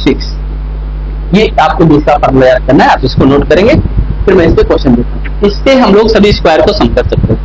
6। ये आपको दूसरा फार्मूला याद करना है, आप इसको नोट करेंगे, फिर मैं इस पे क्वेश्चन देता हूँ। इससे हम लोग सभी स्क्वायर को सम कर सकते हैं।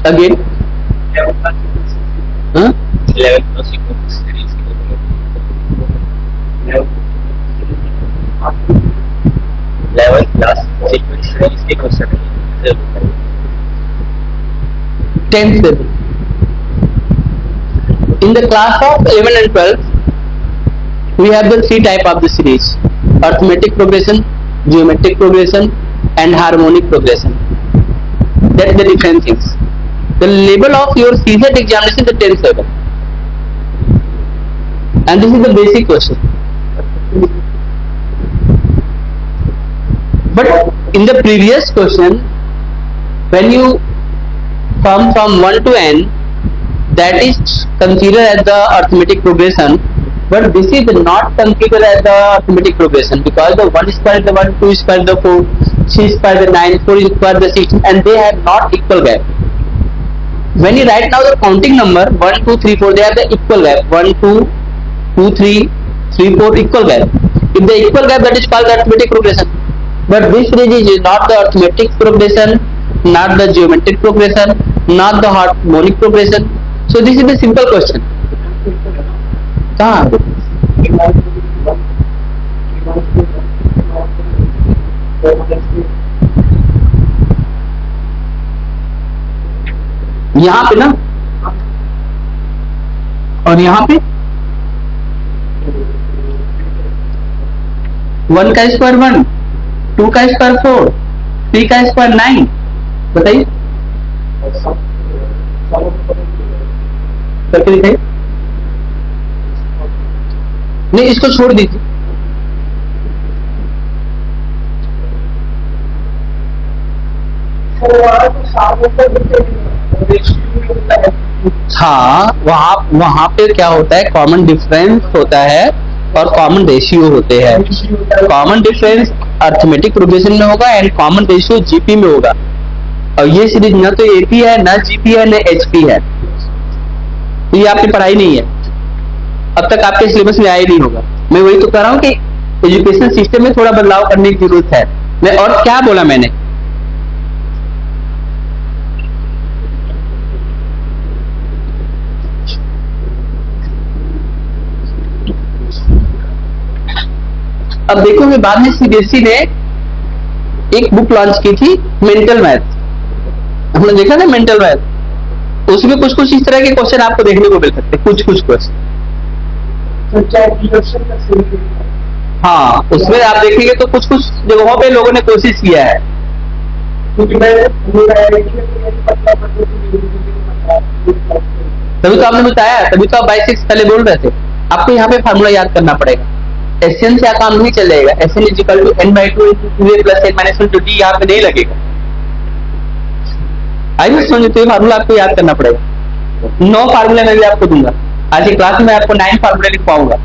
अगेन 11 plus sequence series की 11 plus sequence series के क्वेश्चन है 10th level. In the class of 11 and 12, we have the three type of the series: arithmetic progression, geometric progression, and harmonic progression. That's the different things. The level of your CSET examination is the 10th level, and this is the basic question. But in the previous question, when you come from 1 to n, that is considered as the arithmetic progression, but this is not considered as the arithmetic progression, because the 1 square is the 1, 2 square is the 4, 3 square is the 9, 4 square is the 16, and they have not equal gap. When you write now the counting number 1, 2, 3, 4, they have the equal gap. 1, 2, 2, 3, 3, 4 equal gap. If the equal gap, that is called the arithmetic progression. But this series is not the arithmetic progression, not the geometric progression, not the harmonic progression. So this is the simple question. कहाँ यहाँ पे ना, और यहाँ पे 1 का square 1, 2 का square 4, 3 का स्क्वायर 9। बताइए करके दिखाइए। नहीं, इसको छोड़ दीजिए। हाँ, वहाँ पे क्या होता है, कॉमन डिफरेंस होता है और कॉमन रेशियो होते हैं। कॉमन डिफरेंस अर्थमेटिक प्रोग्रेशन में होगा एंड कॉमन रेशियो जीपी में होगा। और ये सीरीज ना तो एपी है, ना जीपी है, ना एचपी है। तो ये आपकी पढ़ाई नहीं है, अब तक आपके सिलेबस में आया नहीं होगा। मैं वही तो कह रहा हूँ कि एजुकेशन सिस्टम में थोड़ा बदलाव करने की जरूरत है। मैं और क्या बोला मैंने, अब देखोगे बाद में सीबीएसई ने एक बुक लॉन्च की थी, मेंटल मैथ। हमने देखा ना मेंटल मैथ, उसमें कुछ कुछ इस तरह के क्वेश्चन आपको देखने को मिल सकते हैं, कुछ कुछ क्वेश्चन। हाँ, उसमें आप देखेंगे तो कुछ कुछ जगहों पे लोगों ने कोशिश किया है। तभी तो आपने बताया, तभी तो आप बाइसेक्स पहले बोल रहे थे। आपको यहाँ पे फार्मूला याद करना पड़ेगा। एसएन से काम नहीं चलेगा। SN equal to n/2 × plus n - 1 D यहाँ पे नहीं लगेगा। आइए समझे, तो ये फार्मूला आपको याद करना पड़ेगा। 9 फार्मूले मैं भी आपको दूंगा। आज की क्लास में आपको 9 फार्मूले लिखवाऊंगा।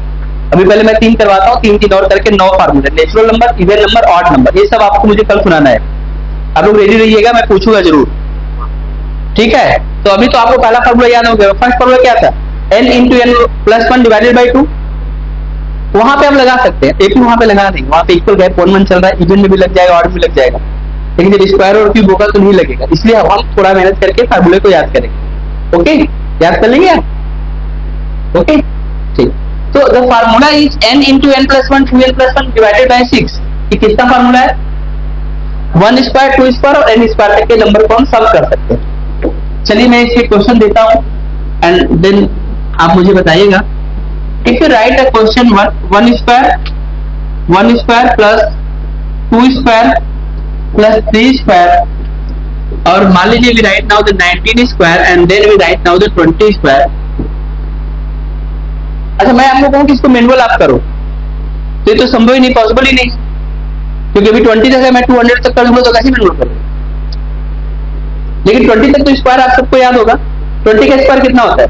अभी पहले मैं 3 करवाता हूँ, 3 और करके 9 फार्मूले, natural number, even number, odd number, ये सब आपको मुझे कल सुनाना है। आप लोग रेडी रहिएगा, मैं पूछूंगा जरूर, ठीक है। तो अभी तो आपको पहला फार्मूला याद हो गया। फर्स्ट फार्मूला क्या था, n × n + 1 / 2। वहां पे आप लगा सकते हैं, लेकिन वहां पे लगा नहीं, वहां पे इक्वल गैप 1 1 चल रहा है, इवन में भी लग जाएगा, ऑड में लग जाएगा, लेकिन जब स्क्वायर और क्यूब होगा तो नहीं लगेगा। इसलिए हम थोड़ा मेहनत करके फार्मूले को याद करेंगे। ओके, याद कर लेंगे आप? ओके, ठीक। तो the formula is n × n + 1 2n + 1 / 6। ये किसका फार्मूला है? 1 स्क्वायर, 2 स्क्वायर और n स्क्वायर तक के नंबर को हम सॉल्व कर सकते हैं। चलिए मैं इसके क्वेश्चन देता हूं एंड देन आप मुझे बताइएगा। If you write a question 1 square 1 square plus 2 square plus 3 square, और मान लीजिए we write now the 19 square and then we write now the 20 square. अच्छा, मैं आपको कहूं कि इसको मैनुअल आप करो तो ये तो संभव ही नहीं, पॉसिबल ही नहीं, क्योंकि अभी 20 तक है, मैं 200 तक कर दूंगा तो कैसे मैनुअल करूँ। लेकिन 20 तक तो स्क्वायर आप सबको याद होगा। 20 का स्क्वायर कितना होता है?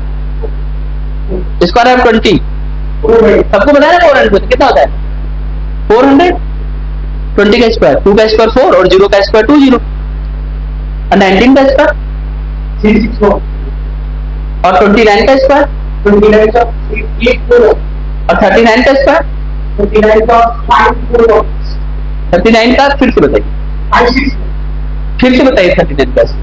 स्क्वायर ऑफ 20 सबको पता है ना, 400 कितना होता है? 400। 20 का स्क्वायर, 2 का स्क्वायर 4 और 0 का स्क्वायर 2 0, और 19 का स्क्वायर 364, और 29 का स्क्वायर 29 का 384, और 39 का स्क्वायर 39 का 544। 39 का फिर से बताइए, 56, फिर से बताइए 39 का 154,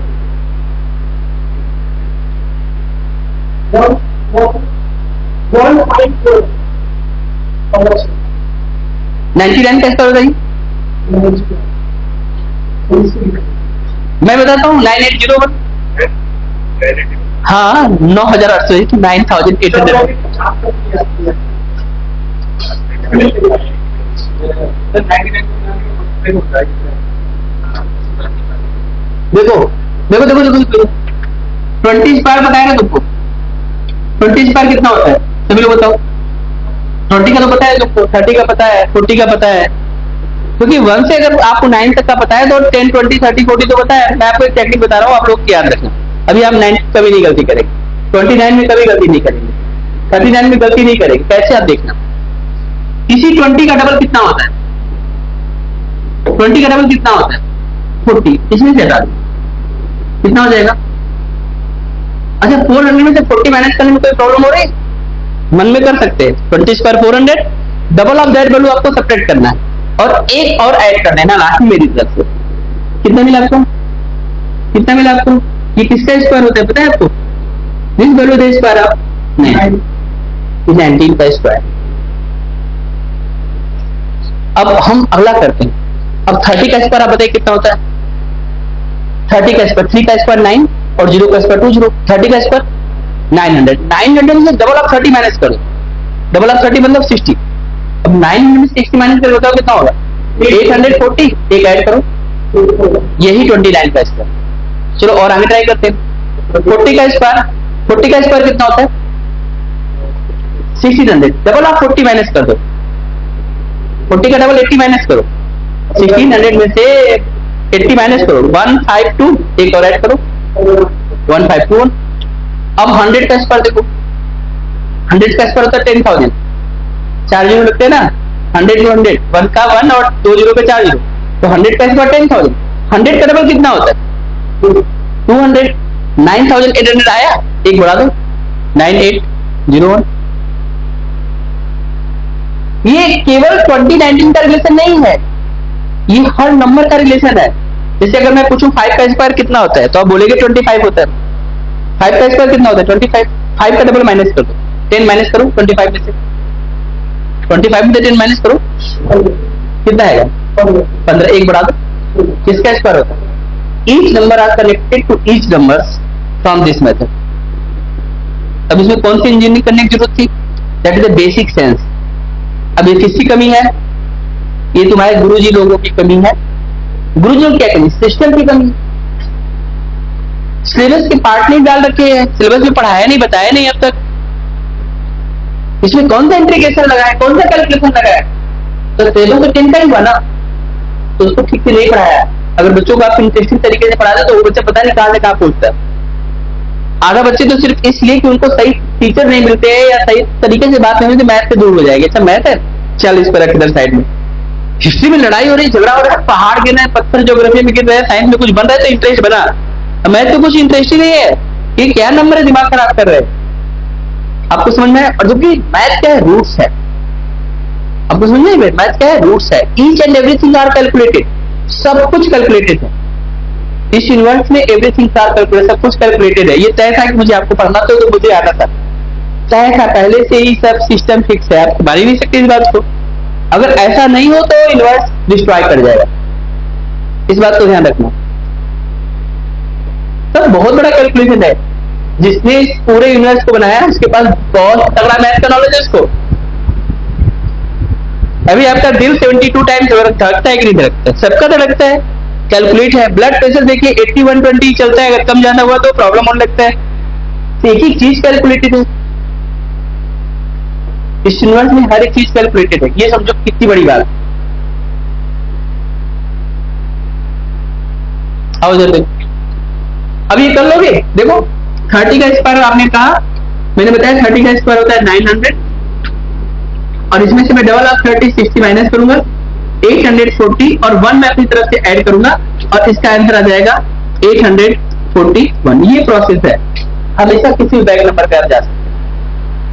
99 का स्क्वायर बताइए। मैं बताता हूँ 9801। हाँ, 9800, 9800। देखो देखो देखो देखो, 20 स्क्वायर बताया ना तुमको। 20 स्क्वायर कितना होता है सभी लोग बताओ। 20 का तो पता है तुमको, 30 का पता है, 40 का पता है, क्योंकि 1 से अगर आपको 9 तक का पता है तो 10, 20, 30, 40 तो पता है। मैं आपको एक टेक्निक बता रहा हूँ, आप लोग याद रखना। अभी आप 9 कभी नहीं गलती करेंगे, 29 में कभी गलती नहीं करेंगे, 39 में गलती नहीं करेंगे। कैसे आप देखना, इसी 20 का डबल कितना होता है? 20 का डबल कितना होता है? 40। इसमें से हटा दो, कितना हो जाएगा? अच्छा, 400 में से 40 माइनस करने में कोई प्रॉब्लम हो रही है? मन में कर सकते हैं। 20 square 400, double of that value आपको सेपरेट करना है और एक और ऐड करना है ना लास्ट में मेरी तरफ से। कितना मिला आपको? कितना मिला आपको? ये किसका स्क्वायर होता है पता है आपको? This value the square of 19 का स्क्वायर। अब हम अगला करते हैं। अब 30 का स्क्वायर आप बताइए कितना होता है? 30 का स्क्वायर, 3 का स्क्वायर 9 और 0 का स्क्वायर 2 0। 30 का स्क्वायर 900। 900 में डबल ऑफ 30 माइनस करो, डबल ऑफ 30 मतलब 60। अब 900 में 60 माइनस कर बताओ कितना होगा? 840। एक ऐड करो, यही 29 का स्क्वायर। चलो और आगे ट्राई करते हैं। 40 का स्क्वायर, 40 का स्क्वायर कितना होता है? 1600। डबल ऑफ 40 माइनस कर दो, 40 का डबल 80 माइनस करो, 1600 में से 80 माइनस करो, 152। एक और ऐड करो, 1521। अब 100 का स्क्वायर देखो, 100 का स्क्वायर होता है 10,000। 4 जीरो लगते हैं ना, 100 to 100, 1 का 1 और 2 जीरो पे 4 जीरो, तो 100 का स्क्वायर 10,000। 100 का डबल कितना होता है? 200। 9,800 आया, एक बढ़ा दो, 9801। ये केवल 2019 का रिलेशन नहीं है, ये हर नंबर का रिलेशन है। जैसे अगर मैं पूछूं 5 का स्क्वायर कितना होता है तो आप बोलेंगे 25 होता है। 5 का स्क्वायर कितना होता है? 25। 5 का डबल माइनस कर दो, 10 माइनस करो 25 में से, 25 में से 10 माइनस करो, कितना आएगा? 15। एक बढ़ा दो, किसका स्क्वायर होता है? Each number are connected to each numbers from this method. अब इसमें कौन सी इंजीनियरिंग करने की जरूरत थी? That is the basic sense. अब ये किसकी कमी है? ये तुम्हारे गुरुजी लोगों की कमी है। गुरुजी लोग क्या कमी? सिस्टम की कमी। सिलेबस के पार्ट नहीं डाल रखे हैं, सिलेबस में पढ़ाया नहीं, बताया नहीं अब तक। इसमें कौन सा इंटीग्रेशन लगाया, कौन सा कैलकुलेशन लगाया? तो सिलेबस तो 10 का ही हुआ ना, तो उसको ठीक से नहीं पढ़ाया। अगर बच्चों को आप इंटरेस्टिंग तरीके से पढ़ा दे तो वो बच्चा पता नहीं कहां से कहां पहुंचता है। आधा बच्चे तो सिर्फ इसलिए कि उनको सही टीचर नहीं मिलते हैं या सही तरीके से बात नहीं होती, मैथ से दूर हो जाएगी। अच्छा मैथ है, चल इस पर इधर साइड में। हिस्ट्री में लड़ाई हो रही, झगड़ा हो रहा है, पहाड़ गिर रहे हैं, पत्थर ज्योग्राफी में गिर रहे हैं, साइंस में कुछ बन रहा है तो इंटरेस्ट बना। मैथ तो कुछ इंटरेस्ट ही नहीं है, ये क्या नंबर है दिमाग खराब कर रहे हैं। आपको समझ में है? और जबकि मैथ क्या है? रूट्स है। आपको समझ में? मैथ क्या है? रूट्स है। Each and everything are calculated, सब कुछ कैलकुलेटेड है। इस यूनिवर्स में एवरीथिंग आर कैलकुलेटेड, सब कुछ कैलकुलेटेड है। ये तय था कि मुझे आपको पढ़ना तो मुझे आता था, तय था पहले से ही, सब सिस्टम फिक्स है, आप मार ही नहीं सकते इस बात को। अगर ऐसा नहीं हो तो यूनिवर्स डिस्ट्रॉय कर जाएगा, इस बात को ध्यान रखना। सब बहुत बड़ा कैलकुलेशन है। जिसने इस पूरे यूनिवर्स को बनाया उसके पास बहुत तगड़ा मैथ का नॉलेज है। उसको अभी आपका दिल 72 टाइम्स धड़कता है कि नहीं धड़कता है? सबका धड़कता है, कैलकुलेट है। ब्लड प्रेशर देखिए 80/120 चलता है, अगर कम ज्यादा हुआ तो प्रॉब्लम होने लगता है। एक ही चीज कैलकुलेटेड है इस यूनिवर्स में, हर एक चीज कैलकुलेटेड है। ये समझो कितनी बड़ी बात। आओ जरा अब ये कर लोगे। देखो 30 का स्क्वायर आपने कहा, मैंने बताया 30 का स्क्वायर होता है 900, और इसमें से मैं डबल ऑफ 30 60 माइनस करूंगा 840, और 1 मैं अपनी तरफ से ऐड करूंगा, और इसका आंसर आ जाएगा 841। ये प्रोसेस है, हमेशा किसी भी बैक नंबर पे आप जा सकते हैं।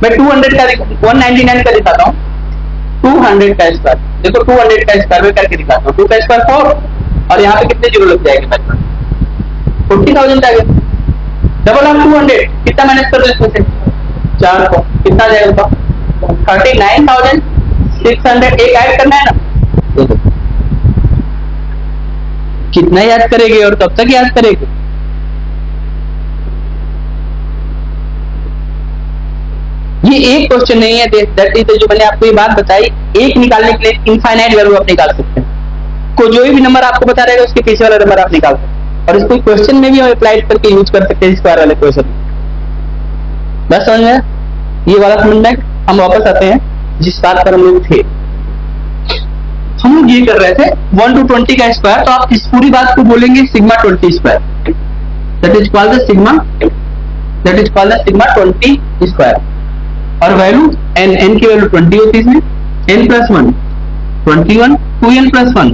मैं 200 का 199 का दिखाता हूँ, 200 का स्क्वायर। देखो 200 का स्क्वायर में करके दिखाता हूँ। 2 का स्क्वायर 4, और यहाँ पे कितने जीरो लग जाएंगे बचपन 40,000 आ गया। डबल ऑफ 200 कितना माइनस कर दो इसमें से 4 को, कितना आ जाएगा 39,600। एक ऐड करना है ना, कितना याद करेंगे और कब तक याद करेंगे? ये एक क्वेश्चन नहीं है, दैट इज जो मैंने आपको ये बात बताई, एक निकालने के लिए इनफाइनाइट वैल्यू आप निकाल सकते हैं। कोई जो भी नंबर आपको बता रहेगा उसके पीछे वाला नंबर आप निकाल सकते हैं, और इसको क्वेश्चन में भी अप्लाई करके यूज कर सकते हैं, स्क्वायर वाले क्वेश्चन। बस समझ में, ये वाला समझ में। हम वापस आते हैं जिस बात पर हम लोग थे। हम लोग ये कर रहे थे 1 to 20 का स्क्वायर, तो आप इस पूरी बात को बोलेंगे sigma 20 square, that is called the sigma 20 square. और वैल्यू n की वैल्यू 20 होती है इसमें, n + 1 21, 2n + 1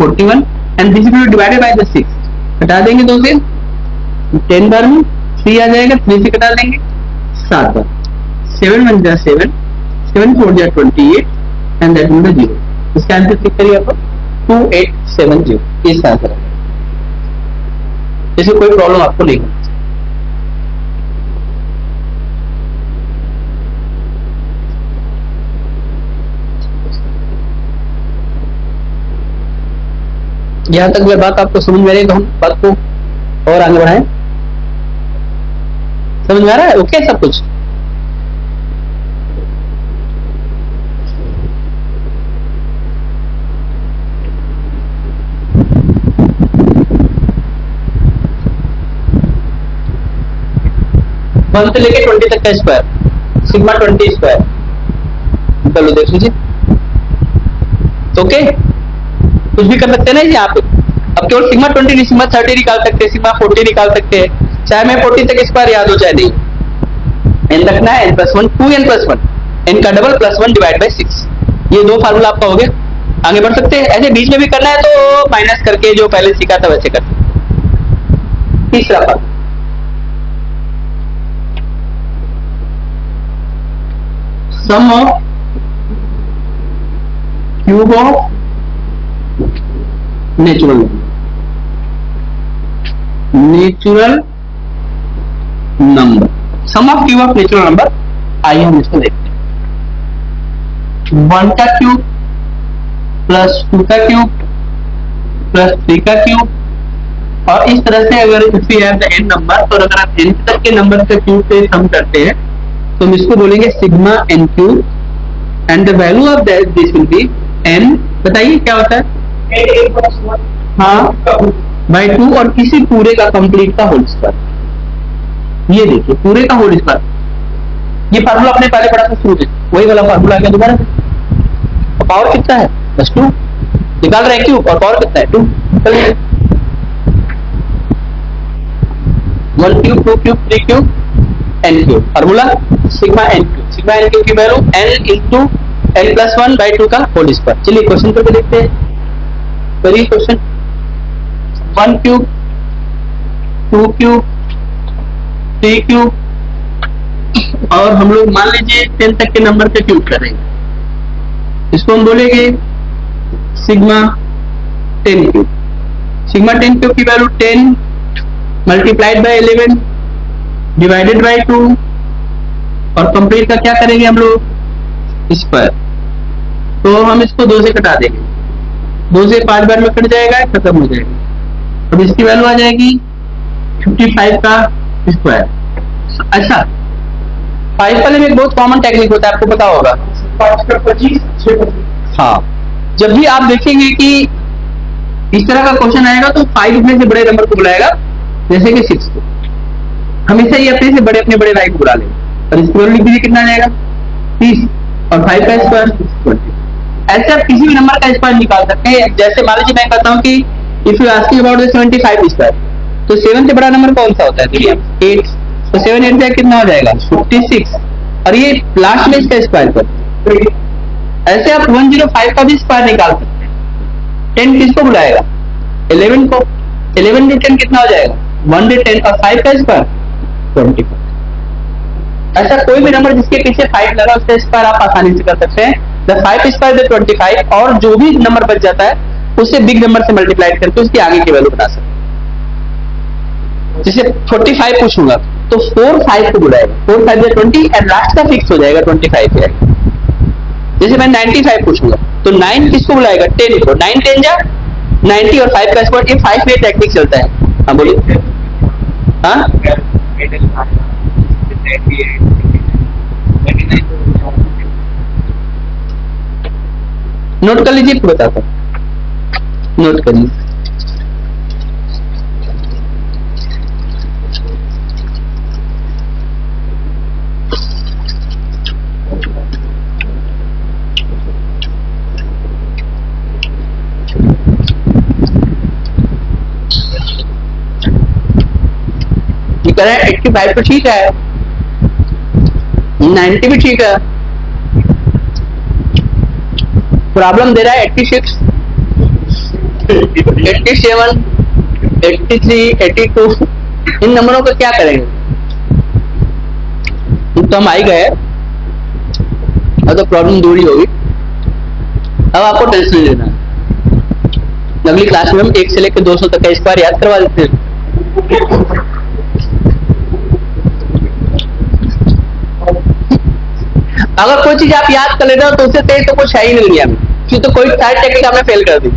41, and this will be divided by the 6। हटा देंगे 2 से, 10 बार में 3 आ जाएगा, 3 से कटा देंगे 7 बार, 7 1 जा 7, 7 4 जा 28, एंड दैट विल बी 0। इसका आंसर चेक करिए आप, 2870 इसका आंसर है। इसमें कोई प्रॉब्लम आपको नहीं है। यहां तक अगर बात आपको समझ में आ रही है तो हम बात को और आगे बढ़ाएं। समझ में आ रहा है? ओके सब कुछ? वन से लेके 20 तक का स्क्वायर, सिग्मा 20 स्क्वायर। चलो देख लीजिए। ओके, कुछ भी कर सकते हैं ना यहाँ पे। अब केवल सिग्मा 20 नहीं, सिग्मा 30 निकाल सकते हैं, सिग्मा 40 निकाल सकते हैं, चाहे मैं 40 तक स्क्वायर याद हो चाहे नहीं। n रखना है, n + 1 2n + 1, n का डबल +1 डिवाइड बाय 6। ये दो फार्मूला आपका हो गया। आगे बढ़ सकते हैं। ऐसे बीच में भी करना है तो माइनस करके जो पहले सीखा था वैसे कर सकते। तीसरा formula, sum of cube of natural number, sum of cube of natural number. आइए हम इसको देखते हैं। 1 का क्यूब प्लस 2 का क्यूब प्लस 3 का क्यूब, और इस तरह से अगर if we have the n number, तो अगर आप n तक के नंबर के क्यूब से सम करते हैं तो हम इसको बोलेंगे sigma n cube, and the value of this will be n। बताइए क्या होता है? हाँ बाई 2, और किसी पूरे का कंप्लीट का होल स्क्वायर। ये देखिए पूरे का होल स्क्वायर, ये फार्मूला आपने पहले पढ़ा था शुरू में, वही वाला फार्मूला क्या दोबारा। और पावर कितना है? बस 2 निकाल रहे हैं क्यूब, और पावर कितना है 2। चलिए 1 cube 2 cube 3 cube n cube, formula sigma n cube. Sigma n cube की वैल्यू n × n + 1 बाई 2 का होल स्क्वायर। चलिए क्वेश्चन करके देखते हैं। करिए क्वेश्चन। 1 क्यूब 2 क्यूब 3 क्यूब, और हम लोग मान लीजिए 10 तक के नंबर पे क्यूब करेंगे, इसको हम बोलेंगे सिग्मा 10 क्यूब। सिग्मा 10 क्यूब की value 10 multiplied by 11 divided by 2, और कंप्लीट का क्या करेंगे हम लोग? स्क्वायर। तो हम इसको 2 से कटा देंगे, 2 से 5 बार में कट जाएगा, खत्म हो जाएगा। अब इसकी वैल्यू आ जाएगी 55 का स्क्वायर। अच्छा 5 वाले में एक बहुत कॉमन टेक्निक होता है, आपको पता होगा। 5 का 25, हाँ, जब भी आप देखेंगे कि इस तरह का क्वेश्चन आएगा तो 5 में से बड़े नंबर को बुलाएगा, जैसे कि 6 को, हमेशा ये अपने से बड़े अपने बड़े भाई को बुला लेगा। और इसको लिख दीजिए, कितना आ जाएगा 30, और 5 का स्क्वायर 20। ऐसे आप किसी भी नंबर का स्क्वायर निकाल सकते हैं। जैसे मान लीजिए मैं कहता हूँ कि if you asking about the 75 square, तो 7 से बड़ा नंबर कौन सा होता है दुनिया में? 8। तो 7 8 जाए कितना हो जाएगा 56, और ये लास्ट में इसका स्क्वायर कर। ऐसे आप 105 का भी स्क्वायर निकाल सकते हैं। 10 किसको बुलाएगा? 11 को। 11 से 10 कितना हो जाएगा 1 से 10, और 5 का स्क्वायर 25। ऐसा कोई भी नंबर जिसके पीछे 5 लगा उसका स्क्वायर आप आसानी से कर सकते हैं। द 5 स्क्वायर द 25, और जो भी नंबर बच जाता है उससे बिग नंबर से मल्टीप्लाई करके उसकी आगे की वैल्यू बना सकते हैं। जैसे 45 पूछूंगा तो 4 5 को बुलाएगा, 4 5 से 20, एंड लास्ट का फिक्स हो जाएगा 25 पे आएगा। जैसे मैं 95 पूछूंगा तो 9 किसको बुलाएगा? 10 को। 9 10 जा 90, और 5 का स्क्वायर। ये 5 में टेक्निक चलता है। हाँ बोलिए। हाँ, नोट कर लीजिए, बताता हूं, नोट कर लीजिए। ये कह रहे हैं 85 तो ठीक है, 90 भी ठीक है, प्रॉब्लम दे रहा है 86, 87, 83, 82। इन नंबरों को क्या करेंगे? तो हम आ ही गए और तो प्रॉब्लम दूर ही होगी। अब आपको टेंशन लेना है। अगली क्लास में हम 1 से लेकर 200 तक का स्क्वायर याद करवा देते हैं। अगर कोई चीज आप याद कर लेते हो तो उससे तेज तो कुछ है ही नहीं दुनिया में, क्यों? तो कोई सारी टेक्निक आपने फेल कर दी।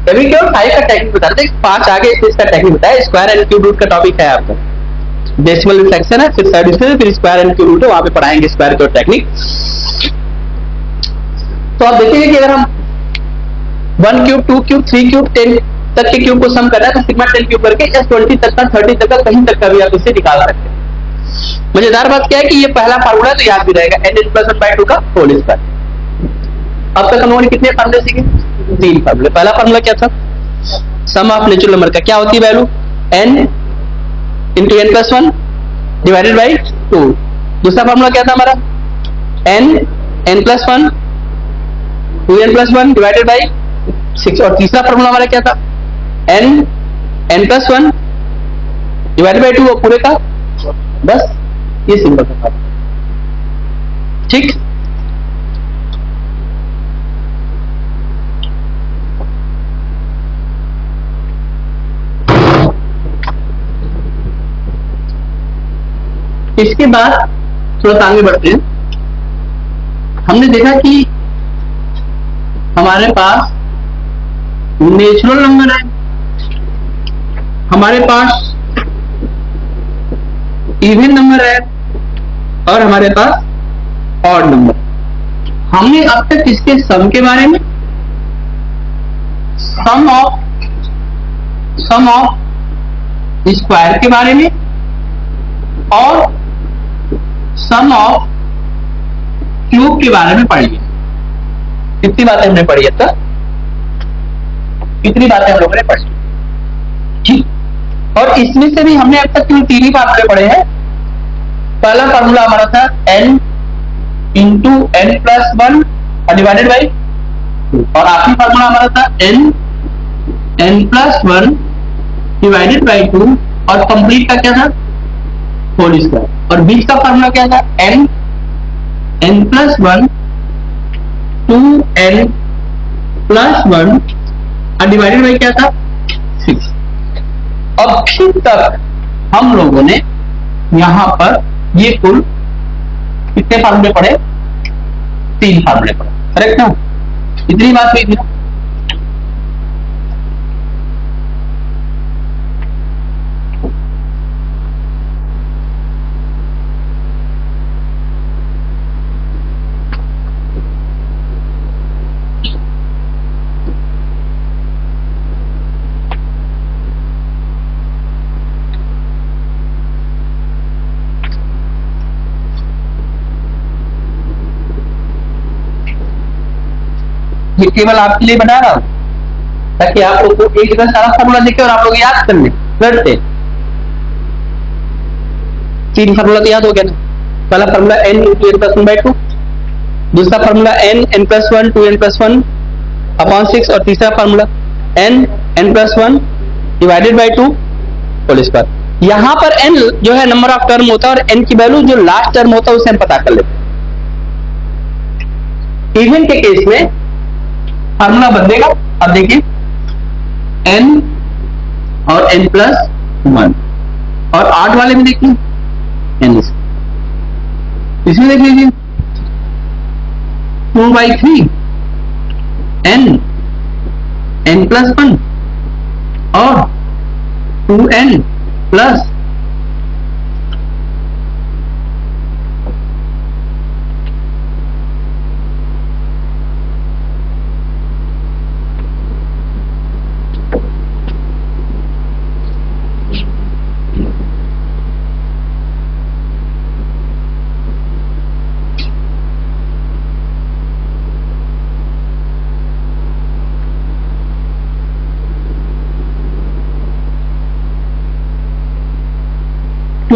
कभी क्यों 5 का टेक्निक बता रहे थे, 5 आगे इसका टेक्निक बताया। स्क्वायर एंड क्यूब रूट का टॉपिक है आपका, डेसिमल रिफ्लेक्शन है, फिर साइड डिस्टेंस, फिर स्क्वायर एंड क्यूब रूट है, वहां पे पढ़ाएंगे स्क्वायर क्यूब टेक्निक। तो आप देखेंगे कि अगर हम 1 क्यूब 2 क्यूब 3 क्यूब 10 तक के क्यूब को सम करना है तो सिग्मा 10 क्यूब करके या 20 तक का 30 तक का कहीं तक का भी आप उसे निकाल सकते हैं। मजेदार बात क्या है कि ये पहला फार्मूला है तो याद भी रहेगा, n+1/2 का होल स्क्वायर। अब तक हम लोगों ने कितने फार्मूले सीखे? 3 फार्मूले। पहला फार्मूला क्या था? सम ऑफ नेचुरल नंबर का क्या होती है value? n into n+1 divided by 2। दूसरा फार्मूला क्या था हमारा? n+1 2n+1 divided by 6। और तीसरा फार्मूला हमारा क्या था? n+1 डिवाइडेड बाई 2 पूरे का। बस ये सिंपल था। ठीक, इसके बाद थोड़ा सा आगे बढ़ते हैं। हमने देखा कि हमारे पास नेचुरल नंबर है, हमारे पास इवन नंबर है, और हमारे पास ऑड नंबर। हमने अब तक इसके सम के बारे में, सम ऑफ स्क्वायर के बारे में, और सम ऑफ क्यूब के बारे में पढ़ी है। कितनी बातें हमने पढ़ी है? तक कितनी बातें हम लोगों ने पढ़ी? ठीक, और इसमें से भी हमने अब तक केवल 3 ही फार्मूले पढ़े हैं। पहला फार्मूला हमारा था n into n+1 divided by 2, और आखिरी फार्मूला हमारा था n+1 डिवाइडेड बाई 2, और कंप्लीट का क्या था? Whole square. और बीच का फार्मूला क्या था? n+1 2n+1 डिवाइडेड बाई क्या था? 6। अभी तक हम लोगों ने यहां पर ये कुल कितने फार्मूले पढ़े? 3 फार्मूले पढ़े, करेक्ट ना? इतनी बात हुई थी ना? ये केवल आपके लिए बना रहा हूं ताकि आप लोग को एक जगह सारा फार्मूला देखे और आप लोग याद कर लें करते। 3 फार्मूला तो याद हो गया ना। पहला formula n into n plus 1/2, दूसरा formula n plus 1 2n plus 1 upon 6 और तीसरा formula n plus 1 divided by 2 whole square. यहां पर n जो है नंबर ऑफ टर्म होता है और n की वैल्यू जो लास्ट टर्म होता है उसे हम पता कर लेते हैं। इवन के केस में फार्मूला बदलेगा। अब देखिए n और n प्लस 1 और 8 वाले में देखिए n इसमें देख लीजिए 2/3 n प्लस 1 और 2n plus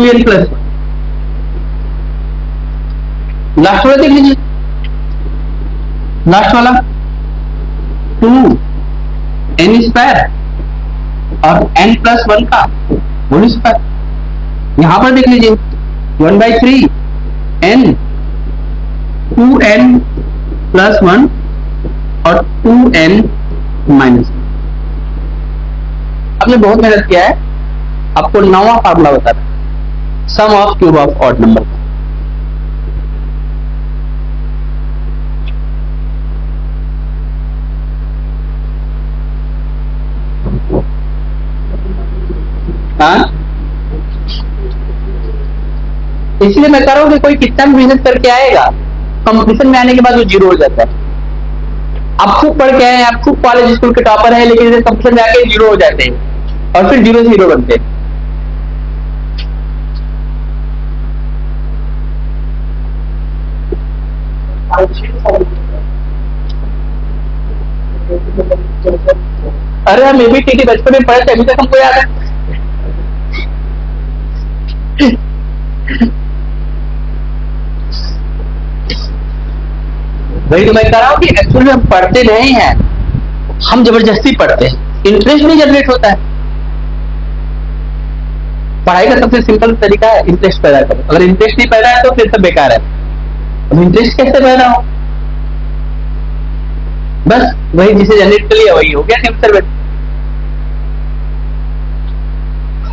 n plus last वाला देख लीजिए। लास्ट वाला 2n स्क्वायर और n प्लस 1 का होल स्क्वायर। यहां पर देख लीजिए 1/3 n 2n प्लस 1 और 2n माइनस। आपने बहुत मेहनत किया है, आपको 9वां फार्मूला बता रहा है sum of cube of odd number. इसलिए मैं कह रहा हूं कि कोई कितना भी मेहनत करके आएगा कंपटीशन में आने के बाद वो जीरो हो जाता है। आप खूब पढ़ के आए, आप खूब कॉलेज स्कूल के टॉपर है, लेकिन कंपटीशन में आके जीरो हो जाते हैं और फिर 0 से हीरो बनते हैं। अरे हम भी टीटी बचपन में पढ़े थे, अभी तक हमको याद है। वही तो मैं कह रहा हूं कि एक्चुअली हम पढ़ते नहीं हैं, हम जबरदस्ती पढ़ते हैं, इंटरेस्ट नहीं जनरेट होता है। पढ़ाई का सबसे सिंपल तरीका है इंटरेस्ट पैदा करो। अगर इंटरेस्ट नहीं पैदा है तो फिर सब बेकार है। अब इंटरेस्ट कैसे पैदा हो? बस वही जिसे जनरेट कर लिया वही हो गया कैंसर में।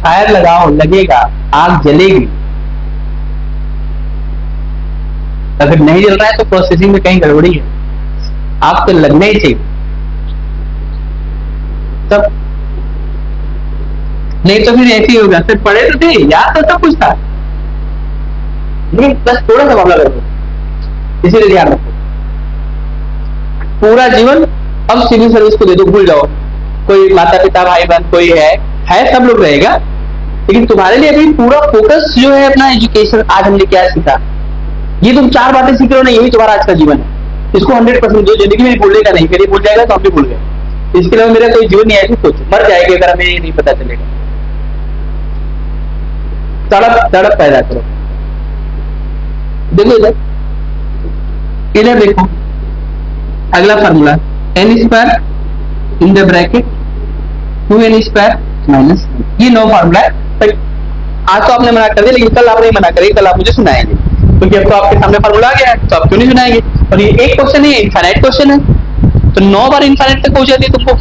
फायर लगाओ, लगेगा, आग जलेगी। अगर नहीं जल रहा है तो प्रोसेसिंग में कहीं गड़बड़ी है, आग तो लगना ही चाहिए तब, नहीं तो फिर ऐसे ही होगा। फिर पढ़े तो थे, याद तो सब कुछ था, लेकिन बस थोड़ा सा मामला कर, इसीलिए ध्यान रखो। पूरा जीवन अब सिविल सर्विस को दे दो, भूल जाओ। कोई माता पिता भाई बहन कोई है सब लोग रहेगा, लेकिन तुम्हारे लिए अभी पूरा फोकस जो है अपना एजुकेशन। आज हमने क्या सीखा, ये तुम 4 बातें सीख रहे हो ना, यही तुम्हारा आज का जीवन है। इसको 100% जो जिंदगी में भूलेगा नहीं, फिर भूल जाएगा तो हम भी भूल गए। इसके अलावा मेरा कोई जीवन नहीं है, सोचो मर जाएगा अगर हमें ये नहीं पता चलेगा। तड़प पैदा करो। देखो इधर देखो, अगला formula n square in the bracket 2n square minus, ये 9 फार्मूला है। आज तो आपने मना कर दिया, लेकिन कल आप नहीं मना करेंगे, कल आप मुझे सुनाएंगे, क्योंकि अब तो आपके सामने फार्मूला आ गया है, तो आप क्यों नहीं सुनाएंगे। और ये एक क्वेश्चन है, इनफाइनाइट क्वेश्चन है, तो 9 बार इनफाइनाइट तक पहुंचा दिया तुमको।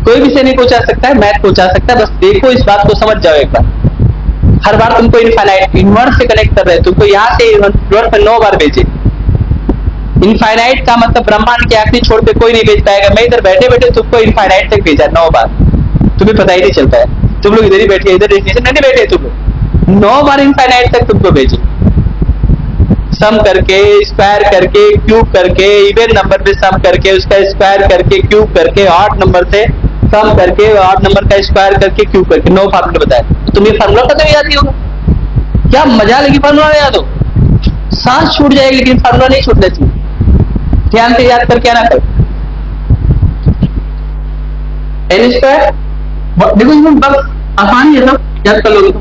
कोई विषय नहीं पहुंचा सकता है, मैथ पहुंचा सकता है। बस देखो, इस बात को समझ जाओ एक बार। हर बार तुमको इनफाइनाइट इनवर्स से कनेक्ट कर रहे हैं, तुमको यहाँ से इनवर्स में 9 बार भेजे। इनफाइनाइट का मतलब ब्रह्मांड के आखिरी छोर पे कोई नहीं भेज पाएगा। मैं इधर बैठे बैठे तुमको इनफाइनाइट तक भेजा 9 बार, तुम्हें पता ही नहीं चलता है। तुम लोग इधर ही बैठे, इधर डेस्टिनेशन नहीं बैठे, तुम लोग 9 बार इनफाइनाइट तक तुमको भेजे। सम करके, स्क्वायर करके, क्यूब करके, इवन नंबर पे सम करके, उसका स्क्वायर करके, क्यूब करके, ऑड नंबर से सम करके, ऑड नंबर का स्क्वायर करके, क्यूब करके 9 फार्मूला बताए। तुम्हें फार्मूला पता नहीं याद ही होगा, क्या मजा लेगी फार्मूला याद हो। सांस छूट जाएगी लेकिन फार्मूला नहीं छूटना चाहिए। ध्यान से याद करके आना करो। एन स्क्वायर, देखो इसमें बस आसान ही है सब, याद कर लोगे तो।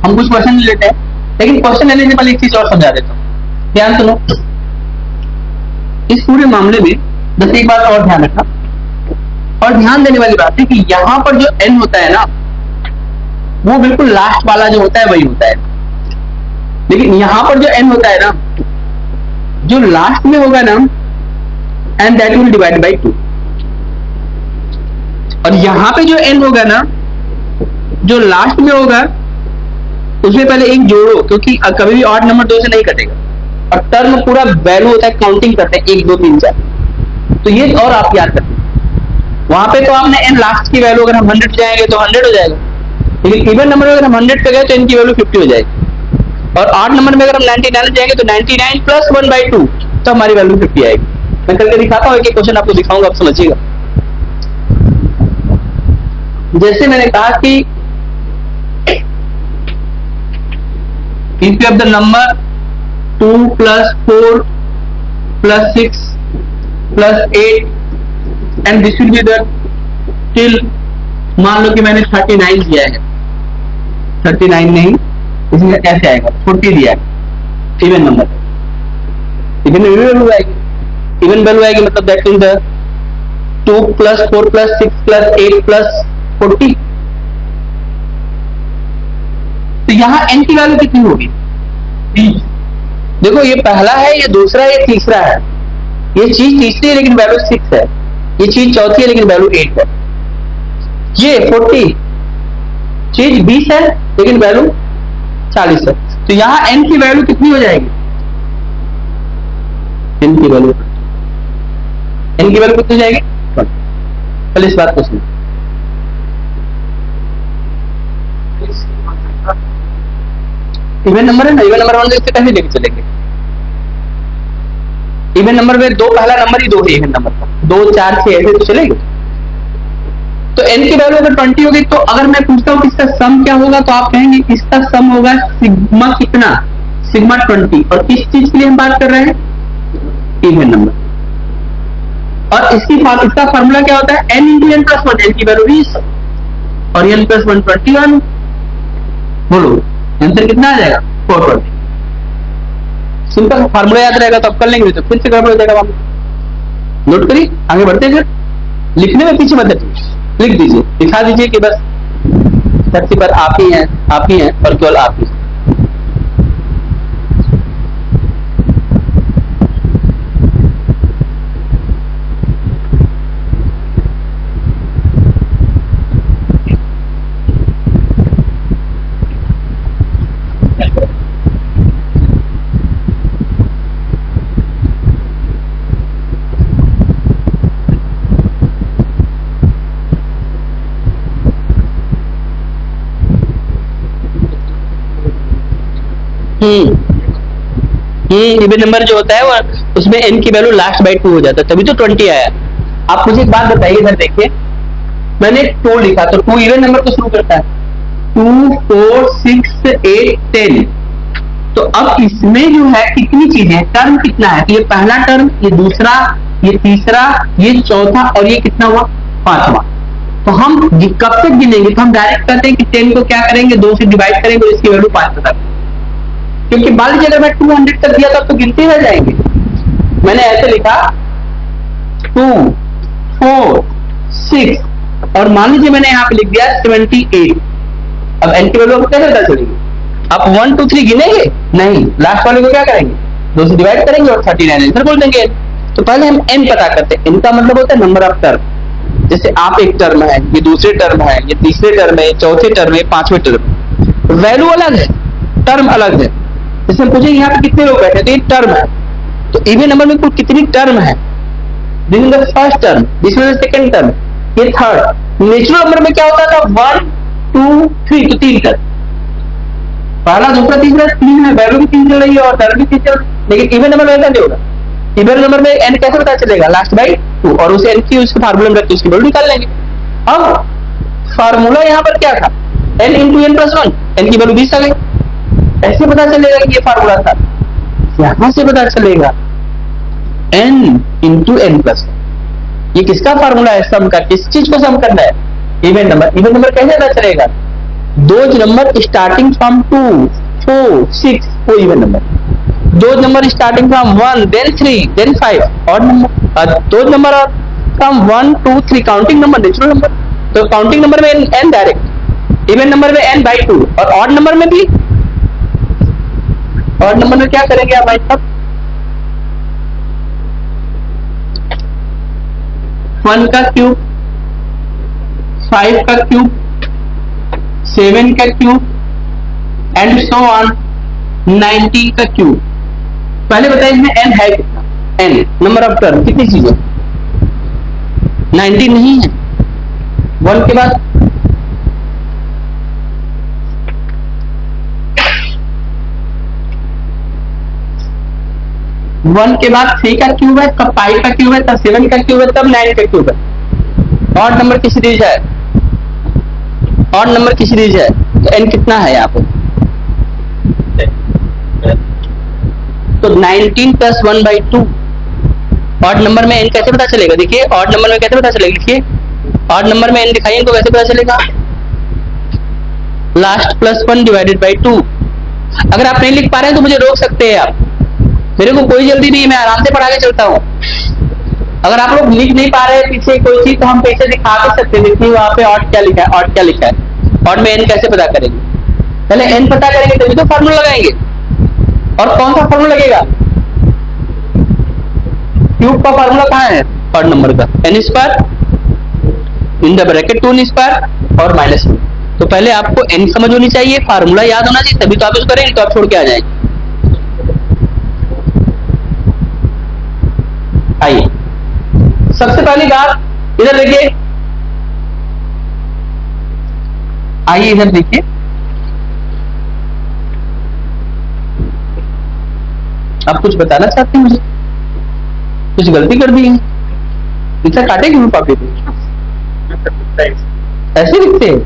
हम कुछ क्वेश्चन ले लेते हैं, लेकिन क्वेश्चन लेने से पहले एक चीज और समझा देता हूँ, ध्यान सुनो। इस पूरे मामले में बस एक बात और ध्यान रखना, और ध्यान देने वाली बात है कि यहाँ पर जो एन होता है ना, वो बिल्कुल लास्ट वाला जो होता है वही होता है, लेकिन यहाँ पर जो एन होता है ना, जो लास्ट में होगा ना, and that will divide by 2, और यहाँ पे जो एन होगा ना, जो लास्ट में होगा, उसमें पहले एक जोड़ो, क्योंकि कभी भी ऑड नंबर 2 से नहीं कटेगा, और टर्म पूरा वैल्यू होता है, काउंटिंग करते हैं 1 2 3 4, तो ये और आप याद करते हैं। वहां पे तो आपने एन लास्ट की वैल्यू, अगर हम 100 जाएंगे तो 100 हो जाएगा, लेकिन इवन नंबर में अगर हम 100 पे गए तो इनकी वैल्यू 50 हो जाएगी, और ऑड नंबर में अगर हम 99 जाएंगे तो 99 प्लस 1/2, तो हमारी वैल्यू 50 आएगी। मैं करके दिखाता हूँ, एक क्वेश्चन आपको दिखाऊंगा, आप समझिएगा। जैसे मैंने कहा कि if you have the number 2 plus 4 plus 6 plus 8 and this will be the till, मान लो कि मैंने 39 दिया है, 39 नहीं, इसमें ऐसे आएगा 40 दिया है, इवन नंबर, इवन वैल्यू आएगी, इवन वैल्यू आएगी, मतलब that mean the 2 plus 4 plus 6 plus 8 plus 40। तो यहाँ n की वैल्यू कितनी होगी? 30। देखो ये पहला है, ये दूसरा है, ये तीसरा है, ये चीज तीसरी है लेकिन वैल्यू 6 है, ये चीज चौथी है लेकिन वैल्यू 8 है, ये 40 चीज 20 है लेकिन वैल्यू 40 है। तो यहाँ n की वैल्यू कितनी हो जाएगी? n की वैल्यू कितनी हो जाएगी? पहले इस बात को सुनो, इवन नंबर है ना, इवन नंबर 1 से कैसे लेके चलेंगे? इवन नंबर में 2 पहला नंबर ही 2 है, इवन नंबर का 2 4 6 ऐसे तो चलेगा। तो n की वैल्यू अगर 20 होगी, तो अगर मैं पूछता हूँ कि इसका सम क्या होगा, तो आप कहेंगे इसका सम होगा सिग्मा कितना, सिग्मा 20। और किस चीज के लिए हम बात कर रहे हैं? Even number. और इसका फार्मूला क्या होता है? n into n plus 1, n की वैल्यू 20 और n प्लस 1 21। बोलो आंसर कितना आ जाएगा? 420। सिंपल फार्मूला याद रहेगा तो आप कर लेंगे, तो फिर से गड़बड़ हो जाएगा। नोट करिए, आगे बढ़ते हैं। लिखने में पीछे मत हटिए, लिख दीजिए, दिखा दीजिए कि बस धरती पर आप ही हैं और केवल आप ही। इवन नंबर जो होता है वो उसमें n की वैल्यू लास्ट बाय 2 हो जाता है, तभी तो 20 आया। आप मुझे एक बात बताइए, इधर देखिए, मैंने 2 लिखा तो 2 इवन नंबर को शुरू करता है, 2 4 6 8 10। तो अब इसमें जो है कितनी चीजें, टर्म कितना है? ये पहला टर्म, ये दूसरा, ये तीसरा, ये चौथा, और ये कितना हुआ? 5वां। तो हम कब तक गिनेंगे? तो हम डायरेक्ट कहते हैं कि 10 को क्या करेंगे? 2 से डिवाइड करेंगे और इसकी वैल्यू 5 तक, क्योंकि मान लीजिए अगर मैं 200 तक दिया था तो गिनते रह जाएंगे। मैंने ऐसे लिखा 2 4 6 और मान लीजिए मैंने यहाँ पे लिख दिया 78। अब n की वैल्यू आपको कैसे पता चलेगी? आप 1 2 3 गिनेंगे नहीं, लास्ट वाले को क्या करेंगे? 2 से डिवाइड करेंगे और 39 आंसर बोल देंगे। तो पहले हम n पता करते हैं। n का मतलब होता है नंबर ऑफ टर्म। जैसे आप एक टर्म है, ये दूसरे टर्म है, ये तीसरे टर्म है, चौथे टर्म है, 5वें टर्म। वैल्यू अलग है, टर्म अलग है। जैसे हम पूछेंगे यहाँ पे कितने लोग बैठे, तो ये टर्म है। तो इवन नंबर में कुल कितनी टर्म है? This is the first term, this is the second term, ये थर्ड। नेचुरल नंबर में क्या होता था? 1 2 3, तो 3 टर्म, पहला दूसरा तीसरा 3 है, वैल्यू भी 3 चल रही है और टर्म भी 3 चल रही है। लेकिन इवन नंबर में ऐसा नहीं होगा। इवन नंबर में n कैसे पता चलेगा? लास्ट बाय 2, और उसे n की उसके फार्मूला में रख के उसकी वैल्यू निकाल लेंगे। अब फार्मूला यहाँ पर क्या था? n into n plus 1, n की वैल्यू 20 आ गई। ऐसे पता चलेगा कि ये फार्मूला था, यहां से पता चलेगा n इंटू n प्लस। ये किसका फार्मूला है सम का? किस चीज को सम करना है? Even number. इवन नंबर कैसे पता चलेगा? दो नंबर स्टार्टिंग फ्रॉम 2, 4, 6 वो इवन नंबर। दो number starting from 1, then 3, then 5 odd number. दो number from 1, 2, 3 counting number, natural number. तो काउंटिंग नंबर में n डायरेक्ट, इवन नंबर में n बाई 2 और ऑड नंबर में भी। ऑड नंबर में क्या करेंगे आप भाई साहब? 1 का क्यूब, 5 का क्यूब, 7 का क्यूब एंड सो ऑन 90 का क्यूब। पहले बताइए इसमें n है कितना? n नंबर ऑफ टर्म कितनी चीजें? 90 नहीं है। 1 के बाद 1 के बाद 3 का क्यूब है, तब 5 का क्यूब है, तब 7 का क्यूब है, तब 9 का क्यूब है। ऑड नंबर की सीरीज है, ऑड नंबर की सीरीज है, तो n कितना है यहाँ पे? तो 19 प्लस 1 बाई 2। ऑड नंबर में n कैसे पता चलेगा? देखिए ऑड नंबर में कैसे पता चलेगा, लिखिए ऑड नंबर में n दिखाइए इनको, कैसे पता चलेगा? Last plus 1 divided by 2। अगर आप नहीं लिख पा रहे हैं तो मुझे रोक सकते हैं आप, मेरे को कोई जल्दी नहीं है, मैं आराम से पढ़ा के चलता हूँ। अगर आप लोग लिख नहीं पा रहे हैं पीछे कोई चीज तो हम पीछे दिखा भी सकते हैं। देखिए वहां पे ऑड क्या लिखा है, ऑड क्या लिखा है, ऑड में n कैसे पता करेंगे? पहले n पता करेंगे तभी तो फार्मूला लगाएंगे। और कौन सा फार्मूला लगेगा? क्यूब का फार्मूला कहाँ है ऑड नंबर का? n square in the bracket 2 n square और माइनस 2। तो पहले आपको n समझ होनी चाहिए, फार्मूला याद होना चाहिए, तभी तो आप इसको करेंगे, तो आप छोड़ के आ जाएंगे। आइए सबसे पहली बात इधर देखिए, आइए इधर देखिए, आप कुछ बताना चाहते हैं मुझे? कुछ गलती कर दी है? इतना काटे क्यों पापी को? ऐसे लिखते हैं?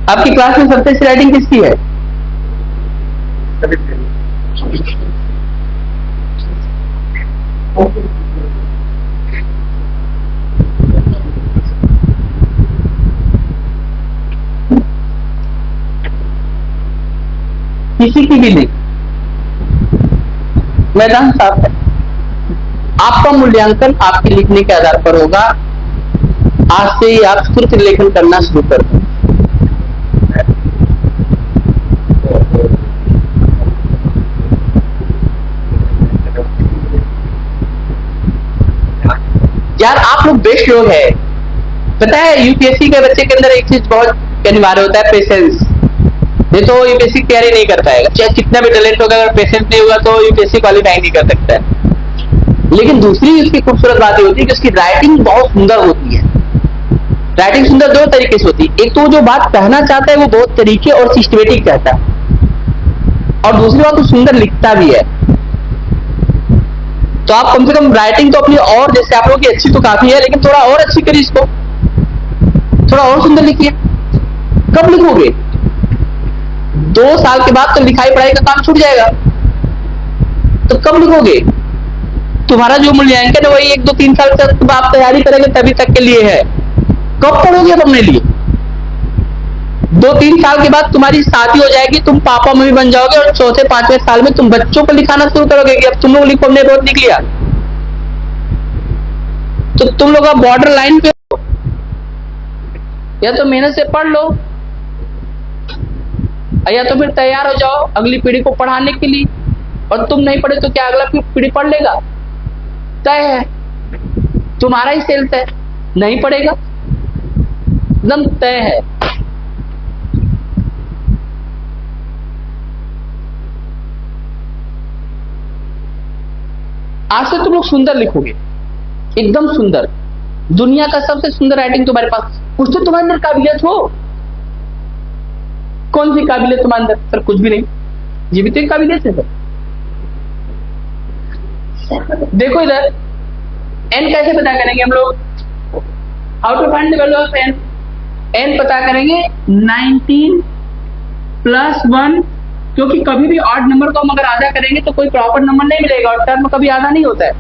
आपकी क्लास में सबसे अच्छी राइटिंग किसकी है? किसी की भी नहीं, मैदान साफ है। आपका मूल्यांकन आपके लिखने के आधार पर होगा। आज से ही आप श्रुत लेखन करना शुरू कर दें। यार आप लोग बेस्ट लोग हैं, पता है यूपीएससी के बच्चे के अंदर एक चीज बहुत अनिवार्य होता है, पेशेंस। ये तो यूपीएससी तैयारी नहीं कर पाएगा, चाहे कितना भी टैलेंट होगा, अगर पेशेंस नहीं होगा तो यूपीएससी क्वालिफाई नहीं कर सकता है। लेकिन दूसरी उसकी खूबसूरत बात होती है कि उसकी राइटिंग बहुत सुंदर होती है। राइटिंग सुंदर दो तरीके से होती है, एक तो जो बात कहना चाहता है वो बहुत तरीके और सिस्टमेटिक कहता है, और दूसरी बात वो सुंदर लिखता भी है। तो आप कम से कम राइटिंग तो अपनी और, जैसे आप लोगों की अच्छी तो काफी है, लेकिन थोड़ा और अच्छी करिए इसको, थोड़ा और सुंदर लिखिए। कब लिखोगे? 2 साल के बाद तो लिखाई पढ़ाई का काम छूट जाएगा, तो कब लिखोगे? तुम्हारा जो मूल्यांकन है वही 1, 2, 3 साल तक आप तैयारी करेंगे तभी तक के लिए है। कब पढ़ोगे अब अपने लिए? 2, 3 साल के बाद तुम्हारी शादी हो जाएगी, तुम पापा मम्मी बन जाओगे, और चौथे 5वें साल में तुम बच्चों को लिखाना शुरू करोगे कि अब तुम लोग लिखो, हमने बहुत लिख लिया। तो तुम लोग अब बॉर्डर लाइन पे हो, या तो मेहनत से पढ़ लो, या तो फिर तैयार हो जाओ अगली पीढ़ी को पढ़ाने के लिए। और तुम नहीं पढ़े तो क्या अगला पीढ़ी पढ़ लेगा? तय है, तुम्हारा ही सेल्फ है, नहीं पढ़ेगा, एकदम तय है। आज से तुम लोग सुंदर लिखोगे, एकदम सुंदर, दुनिया का सबसे सुंदर राइटिंग तुम्हारे पास। कुछ तो तुम्हारे अंदर काबिलियत हो। कौन सी काबिलियत तुम्हारे अंदर? सर कुछ भी नहीं, जीवित एक काबिलियत है सर। देखो इधर n कैसे पता करेंगे हम लोग? How to find the value of n? n पता करेंगे 19 प्लस 1 क्योंकि कभी भी ऑड नंबर को हम अगर आधा करेंगे तो कोई प्रॉपर नंबर नहीं मिलेगा और टर्म कभी आधा नहीं होता है।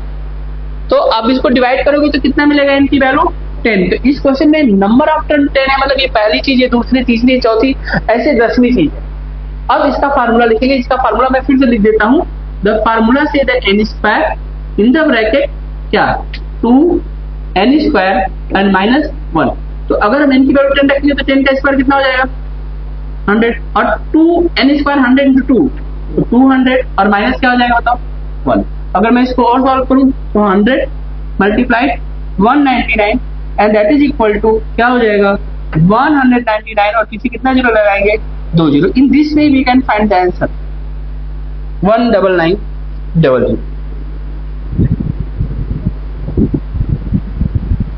तो अब इसको डिवाइड करोगे तो कितना मिलेगा इनकी वैल्यू 10। तो इस क्वेश्चन में नंबर ऑफ टर्म 10 है, मतलब ये पहली चीज है, दूसरी, तीसरी, चौथी, ऐसे 10वीं चीज है। अब इसका फार्मूला लिखेंगे। इसका फार्मूला मैं फिर से लिख देता हूं। द फार्मूला से the n square in the bracket क्या 2n² एंड -1। तो अगर हम n की वैल्यू 10 रखेंगे तो 10 का स्क्वायर कितना हो जाएगा 100 और 2n² 100 × 2 तो 200 और माइनस क्या हो जाएगा बताओ 1। अगर मैं इसको और सॉल्व करूं तो 100 multiplied 199 and that is equal to क्या हो जाएगा 199 और पीछे कितना जीरो लगाएंगे 2 zero. In this way we can find the answer 19900।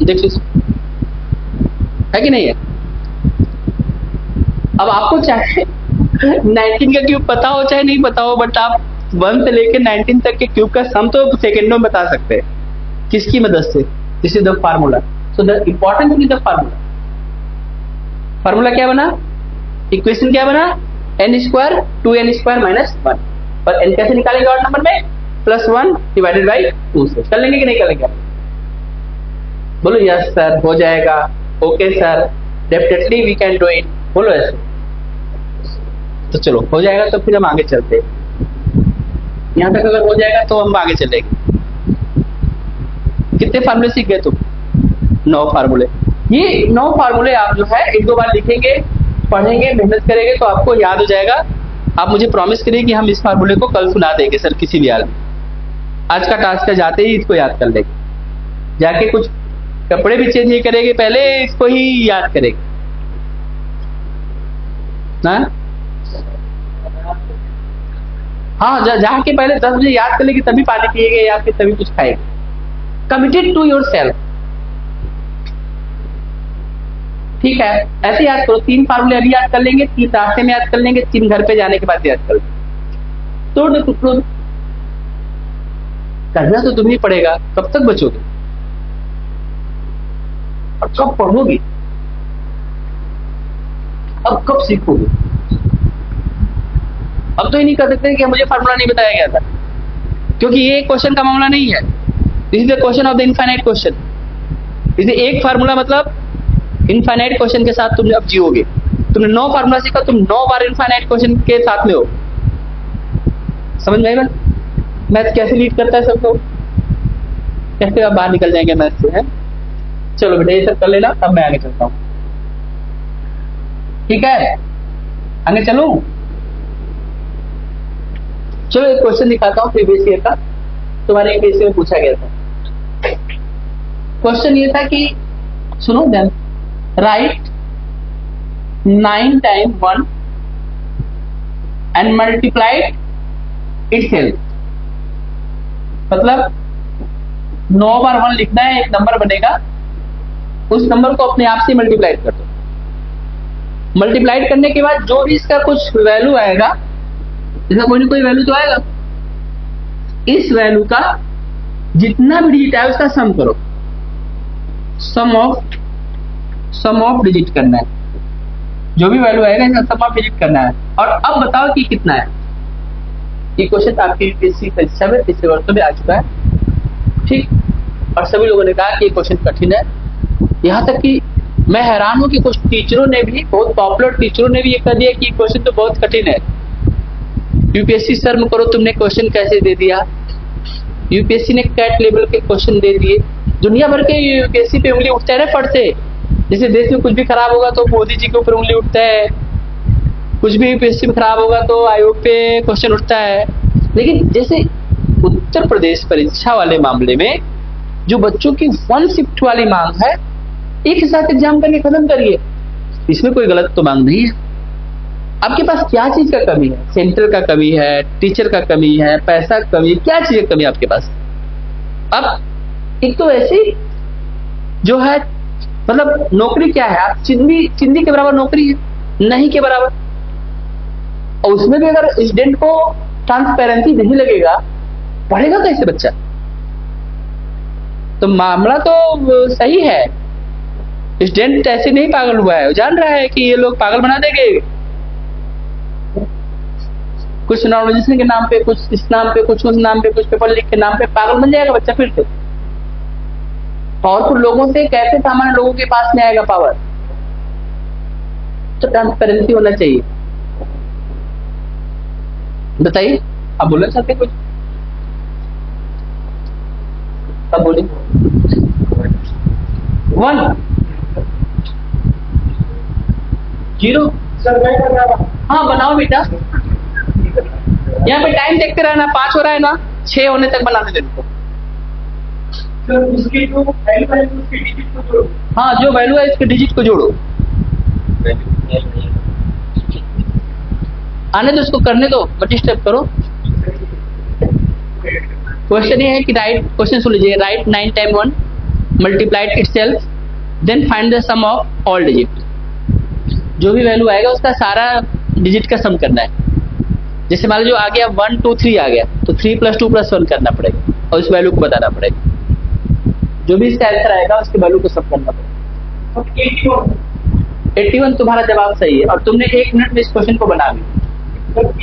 देख लीजिए है कि नहीं है। अब आपको चाहे 19 का क्यूब पता हो चाहे नहीं पता हो, बट आप 1 से लेकर 19 तक के क्यूब का सम तो सेकेंडों में बता सकते हैं। किसकी मदद से? This is the formula. So the important thing is the formula. Formula क्या बना, इक्वेशन क्या बना, n² 2n² -1। पर n कैसे निकालेंगे ऑड नंबर में? +1 डिवाइडेड बाई 2 से। कर लेंगे कि नहीं कर लेंगे? बोलो यस सर हो जाएगा, okay sir, definitely we can do it. बोलो ऐसे। तो चलो हो जाएगा तो फिर हम आगे चलते हैं। यहां तक अगर हो जाएगा तो हम आगे चलेंगे। कितने फार्मूले सीख गए तुम? 9 फार्मूले। ये 9 फार्मूले आप जो है 1-2 बार लिखेंगे, पढ़ेंगे, मेहनत करेंगे तो आपको याद हो जाएगा। आप मुझे प्रॉमिस करिए कि हम इस फार्मूले को कल सुना देंगे सर किसी भी हाल में। आज का टास्क है, जाते ही इसको याद कर लेंगे। जाके कुछ कपड़े भी चेंज नहीं करेंगे, पहले इसको ही याद करेंगे ना। हाँ, जाके पहले 10 बजे याद कर लेंगे, तभी पानी पिएंगे या फिर तभी कुछ खाएंगे। Committed to yourself. ठीक है, ऐसे याद करो। 3 फार्मूले अभी याद कर लेंगे, 3 रास्ते में याद कर लेंगे, 3 घर पे जाने के बाद याद कर लेंगे। तो करना तो तुम्हें पड़ेगा। कब तक बचोगे और कब पढ़ोगे? अब कब सीखोगे? अब तो ये नहीं कर सकते कि मुझे फार्मूला नहीं बताया गया था, क्योंकि ये क्वेश्चन का मामला नहीं है। This is the question of the infinite question. इसे एक फार्मूला मतलब इनफाइनाइट क्वेश्चन के साथ तुम अब जियोगे। तुमने 9 फार्मूला सीखा, तुम 9 बार इनफाइनाइट क्वेश्चन के साथ में हो। समझ में आई बात? मैथ कैसे लीड करता है सबको, कैसे आप बाहर निकल जाएंगे मैथ से, है? चलो बेटा ये सब कर लेना, अब मैं आगे चलता हूँ। ठीक है, आगे चलूं? चलो एक क्वेश्चन दिखाता हूँ प्रीवियस ईयर का, तुम्हारे यूपीएससी में पूछा गया था। क्वेश्चन ये था कि सुनो then, write 9 time 1 and multiplied itself. मतलब 9 बार 1 लिखना है, एक नंबर बनेगा, उस नंबर को अपने आप से मल्टीप्लाइड कर दो। मल्टीप्लाइड करने के बाद जो भी इसका कुछ वैल्यू आएगा, इसका कोई ना कोई वैल्यू तो आएगा, इस वैल्यू का जितना भी डिजिट है उसका सम करो। सम ऑफ डिजिट करना है, जो भी वैल्यू आएगा इसका सम ऑफ डिजिट करना है। और अब बताओ कि कितना है। ये क्वेश्चन आपकी यूपीएससी परीक्षा में पिछले वर्षों में आ चुका है, ठीक। और सभी लोगों ने कहा कि ये क्वेश्चन कठिन है। यहाँ तक कि मैं हैरान हूं कि कुछ टीचरों ने भी, बहुत पॉपुलर टीचरों ने भी ये कह दिया कि ये क्वेश्चन तो बहुत कठिन है। यूपीएससी शर्म करो, तुमने क्वेश्चन कैसे दे दिया। यूपीएससी ने कैट लेवल के क्वेश्चन दे दिए। दुनिया भर के यूपीएससी पे उंगली उठता है ना फट से। जैसे देश में कुछ भी खराब होगा तो मोदी जी के ऊपर उंगली उठता है, कुछ भी यूपीएससी में खराब होगा तो आयोग पे क्वेश्चन उठता है। लेकिन जैसे उत्तर प्रदेश परीक्षा वाले मामले में जो बच्चों की 1 शिफ्ट वाली मांग है, एक ही साथ एग्जाम करके खत्म करिए, इसमें कोई गलत तो मांग नहीं है। आपके पास क्या चीज का कमी है? सेंटर का कमी है, टीचर का कमी है, पैसा का कमी है, क्या चीज का कमी है आपके पास? अब एक तो ऐसी जो है, मतलब नौकरी क्या है, आप चिंदी के बराबर नौकरी है, नहीं के बराबर। और उसमें भी अगर स्टूडेंट को ट्रांसपेरेंसी नहीं लगेगा, पढ़ेगा कैसे बच्चा? तो मामला तो सही है, स्टूडेंट ऐसे नहीं पागल हुआ है, वो जान रहा है कि ये लोग पागल बना देंगे। कुछ नॉर्मलाइजेशन के नाम पे, कुछ इस नाम पे, कुछ उस नाम पे, कुछ पेपर लीक के नाम पे पागल बन जाएगा बच्चा फिर से। पावरफुल लोगों से कैसे सामान्य लोगों के पास में आएगा पावर? तो ट्रांसपेरेंसी होना चाहिए। बताइए, आप बोलना चाहते कुछ? अब बोलिए। 1 0। हाँ बनाओ बेटा, यहाँ पे टाइम देखते रहना, 5 हो रहा है ना, 6 होने तक बनाने दे दो। उसकी जो वैल्यू है उसके डिजिट को जोड़ो। हाँ, जो वैल्यू है इसके डिजिट को जोड़ो। आने दो, उसको करने दो, मल्टी स्टेप करो। क्वेश्चन ये है कि राइट, क्वेश्चन सुन लीजिए, right 9 time 1 multiplied itself then find the sum of all digit. जो भी वैल्यू आएगा उसका सारा डिजिट का सम करना है। जैसे मान लो जो आ गया 1 2 3 आ गया, तो 3 + 2 + 1 करना पड़ेगा और उस वैल्यू को बताना पड़ेगा। जो भी इसका आंसर आएगा उसके वैल्यू को सम करना पड़ेगा। 81 तुम्हारा जवाब सही है और तुमने 1 मिनट में इस क्वेश्चन को बना ली।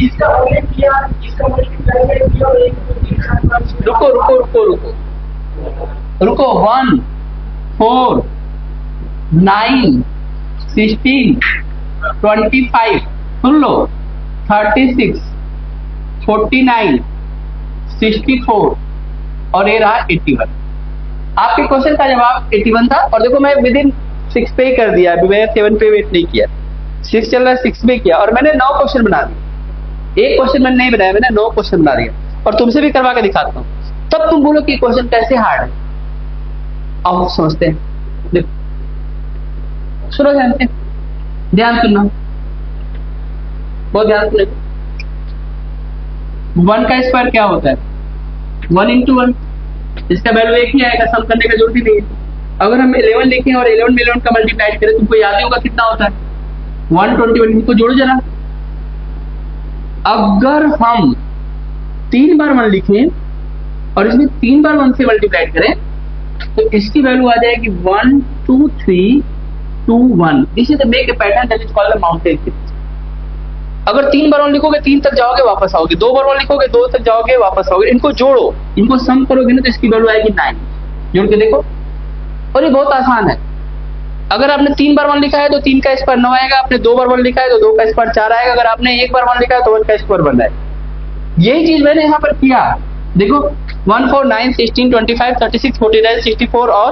इसका हमने किया, इसका मल्टीप्लाई किया और एक रुको रुको रुको रुको रुको 1 4 9 16 25 सुन लो 36 49 64 और ये रहा 81। आपके क्वेश्चन का जवाब 81 था। और देखो मैं विद इन 6 पे ही कर दिया, अभी मैंने 7 पे वेट नहीं किया, 6 चल रहा है, 6 पे किया और मैंने 9 क्वेश्चन बना दिए। एक क्वेश्चन मैंने नहीं बनाया, मैंने 9 क्वेश्चन बना दिया और तुमसे भी करवा के दिखाता हूँ। तब तुम बोलो कि क्वेश्चन कैसे हार्ड है। आओ समझते हैं, देखो सुनो, जानते हैं, ध्यान सुनना, बहुत ध्यान सुनो। 1 का स्क्वायर क्या होता है? 1 × 1, इसका वैल्यू एक ही आएगा, सम करने का जरूरत ही नहीं है। अगर हम 11 लिखें और 11 में 11 का मल्टीप्लाई करें, तुमको याद ही होगा कितना होता है, 121। इनको जोड़ो जरा। अगर हम 3 बार 1 लिखें और इसमें 3 बार 1 से मल्टीप्लाई करें तो इसकी वैल्यू आ जाएगी 1 2 3 2 1। This is the make a pattern that is called the mountain cube. अगर 3 बार 1 लिखोगे 3 तक जाओगे वापस आओगे, 2 बार 1 लिखोगे 2 तक जाओगे वापस आओगे। इनको जोड़ो, इनको सम करोगे ना तो इसकी वैल्यू आएगी 9। जोड़ के देखो, और ये बहुत आसान है। अगर आपने 3 बार 1 लिखा है तो 3 का स्क्वायर 9 आएगा, आपने 2 बार 1 लिखा है तो 2 का स्क्वायर 4 आएगा, अगर आपने 1 बार 1 लिखा है तो 1 का स्क्वायर 1 आएगा। यही चीज मैंने यहाँ पर किया, देखो 1 4 9 16 25 36 49 64 और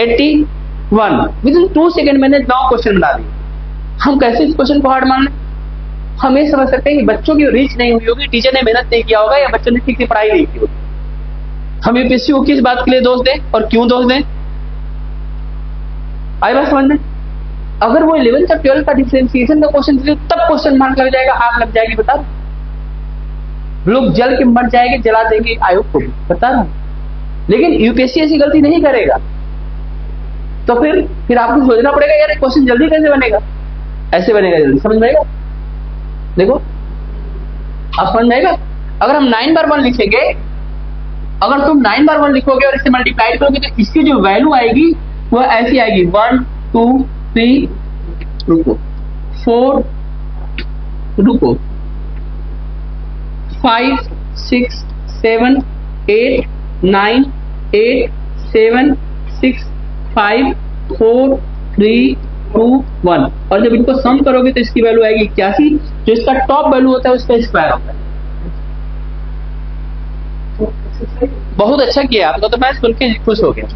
81। विद इन 2 सेकेंड मैंने 9 क्वेश्चन बना दिए। हम कैसे इस क्वेश्चन को हार्ड मान लें? हम ये समझ सकते हैं कि बच्चों की रीच नहीं हुई होगी, टीचर ने मेहनत नहीं किया होगा या बच्चों ने ठीक से पढ़ाई नहीं की होगी। हम यूपीएससी को किस बात के लिए दोष दें और क्यों दोष दें? आई बात समझ में? अगर वो 11th और 12th का डिफरेंशिएशन का क्वेश्चन दिए तब क्वेश्चन मार्क लग जाएगा, आग लग जाएगी, बता रहा। लोग जल के मर जाएंगे, जला देंगे आयोग को, बता रहा। लेकिन यूपीएससी ऐसी गलती नहीं करेगा। तो फिर आपको सोचना पड़ेगा यार क्वेश्चन जल्दी कैसे बनेगा? ऐसे बनेगा, जल्दी समझ में आएगा। देखो आप समझ में आएगा। अगर हम 9 बार 1 लिखेंगे, अगर तुम 9 बार 1 लिखोगे और इससे मल्टीप्लाई करोगे तो इसकी जो वैल्यू आएगी वो ऐसी आएगी 1 2 3 रुको 4 रुको 5 6 7 8 9 8 7 6 5 4 3 2 1। और जब इनको सम करोगे तो इसकी वैल्यू आएगी 81। जो इसका टॉप वैल्यू होता है उसका स्क्वायर होता है। बहुत अच्छा किया आपने, तो मैं सुन के खुश हो गया।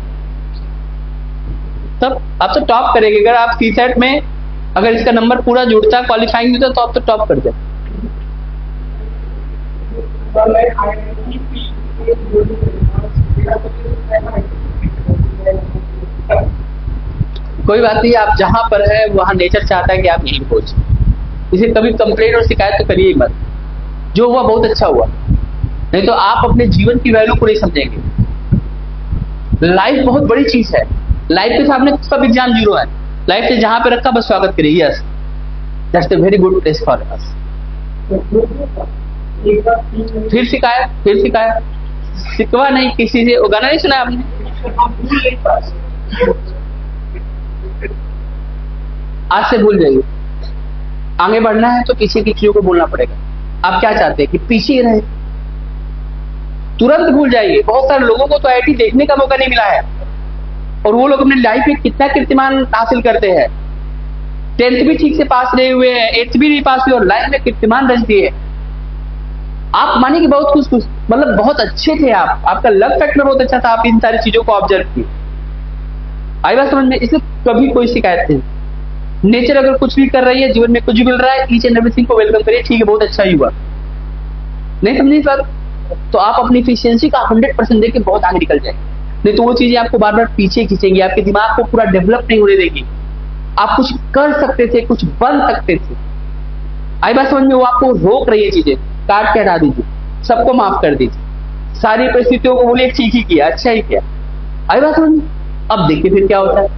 तब आप तो टॉप करेंगे। अगर आप सीसेट में अगर इसका नंबर पूरा जुड़ता, क्वालिफाइंग होता, तो आप तो टॉप कर जाए। कोई बात नहीं, आप जहां पर है वहां नेचर चाहता है कि आप यहीं पहुंचे। इसे कभी कंप्लेंट और शिकायत तो करिए मत। जो हुआ बहुत अच्छा हुआ, नहीं तो आप अपने जीवन की वैल्यू को नहीं समझेंगे। लाइफ बहुत बड़ी चीज है। लाइफ के सामने सब एग्जाम 0 है। लाइफ से जहां पे रखा बस स्वागत करिए। Yes, that's a very good place for us. फिर शिकायत शिकवा नहीं किसी से। वो गाना नहीं सुना आपने? आज से भूल जाइए। आगे बढ़ना है तो किसी की चीजों को बोलना पड़ेगा। आप क्या चाहते हैं कि पीछे ही रहे, तुरंत भूल जाइए। बहुत सारे लोगों को तो आईआईटी देखने का मौका नहीं मिला है और वो लोग अपनी लाइफ में कितना कीर्तिमान हासिल करते हैं। 10th भी ठीक से पास नहीं हुए हैं, 8th भी नहीं पास हुए और लाइफ में कीर्तिमान रच दिए। आप मानिए कि बहुत खुश मतलब बहुत अच्छे थे आप, आपका लक फैक्टर बहुत अच्छा था, आप इन सारी चीजों को ऑब्जर्व किए। आई बात समझ में? इसलिए कभी कोई शिकायत नहीं। नेचर अगर कुछ भी कर रही है, जीवन में कुछ भी मिल रहा है, ईच एंड एवरीथिंग को वेलकम करिए, ठीक है बहुत अच्छा ही हुआ। नहीं समझिए सर, तो आप अपनी इफिशियंसी का 100% देके बहुत आगे निकल जाएंगे। नहीं तो वो चीजें आपको बार बार पीछे खींचेंगी, आपके दिमाग को पूरा डेवलप नहीं होने देगी। आप कुछ कर सकते थे, कुछ बन सकते थे। आई बात समझ में? वो आपको रोक रही है चीजें, काट के हटा दीजिए, सबको माफ कर दीजिए, सारी परिस्थितियों को बोलिए ठीक ही किया, अच्छा ही किया। आई बात समझ में? अब देखिए फिर क्या होता है,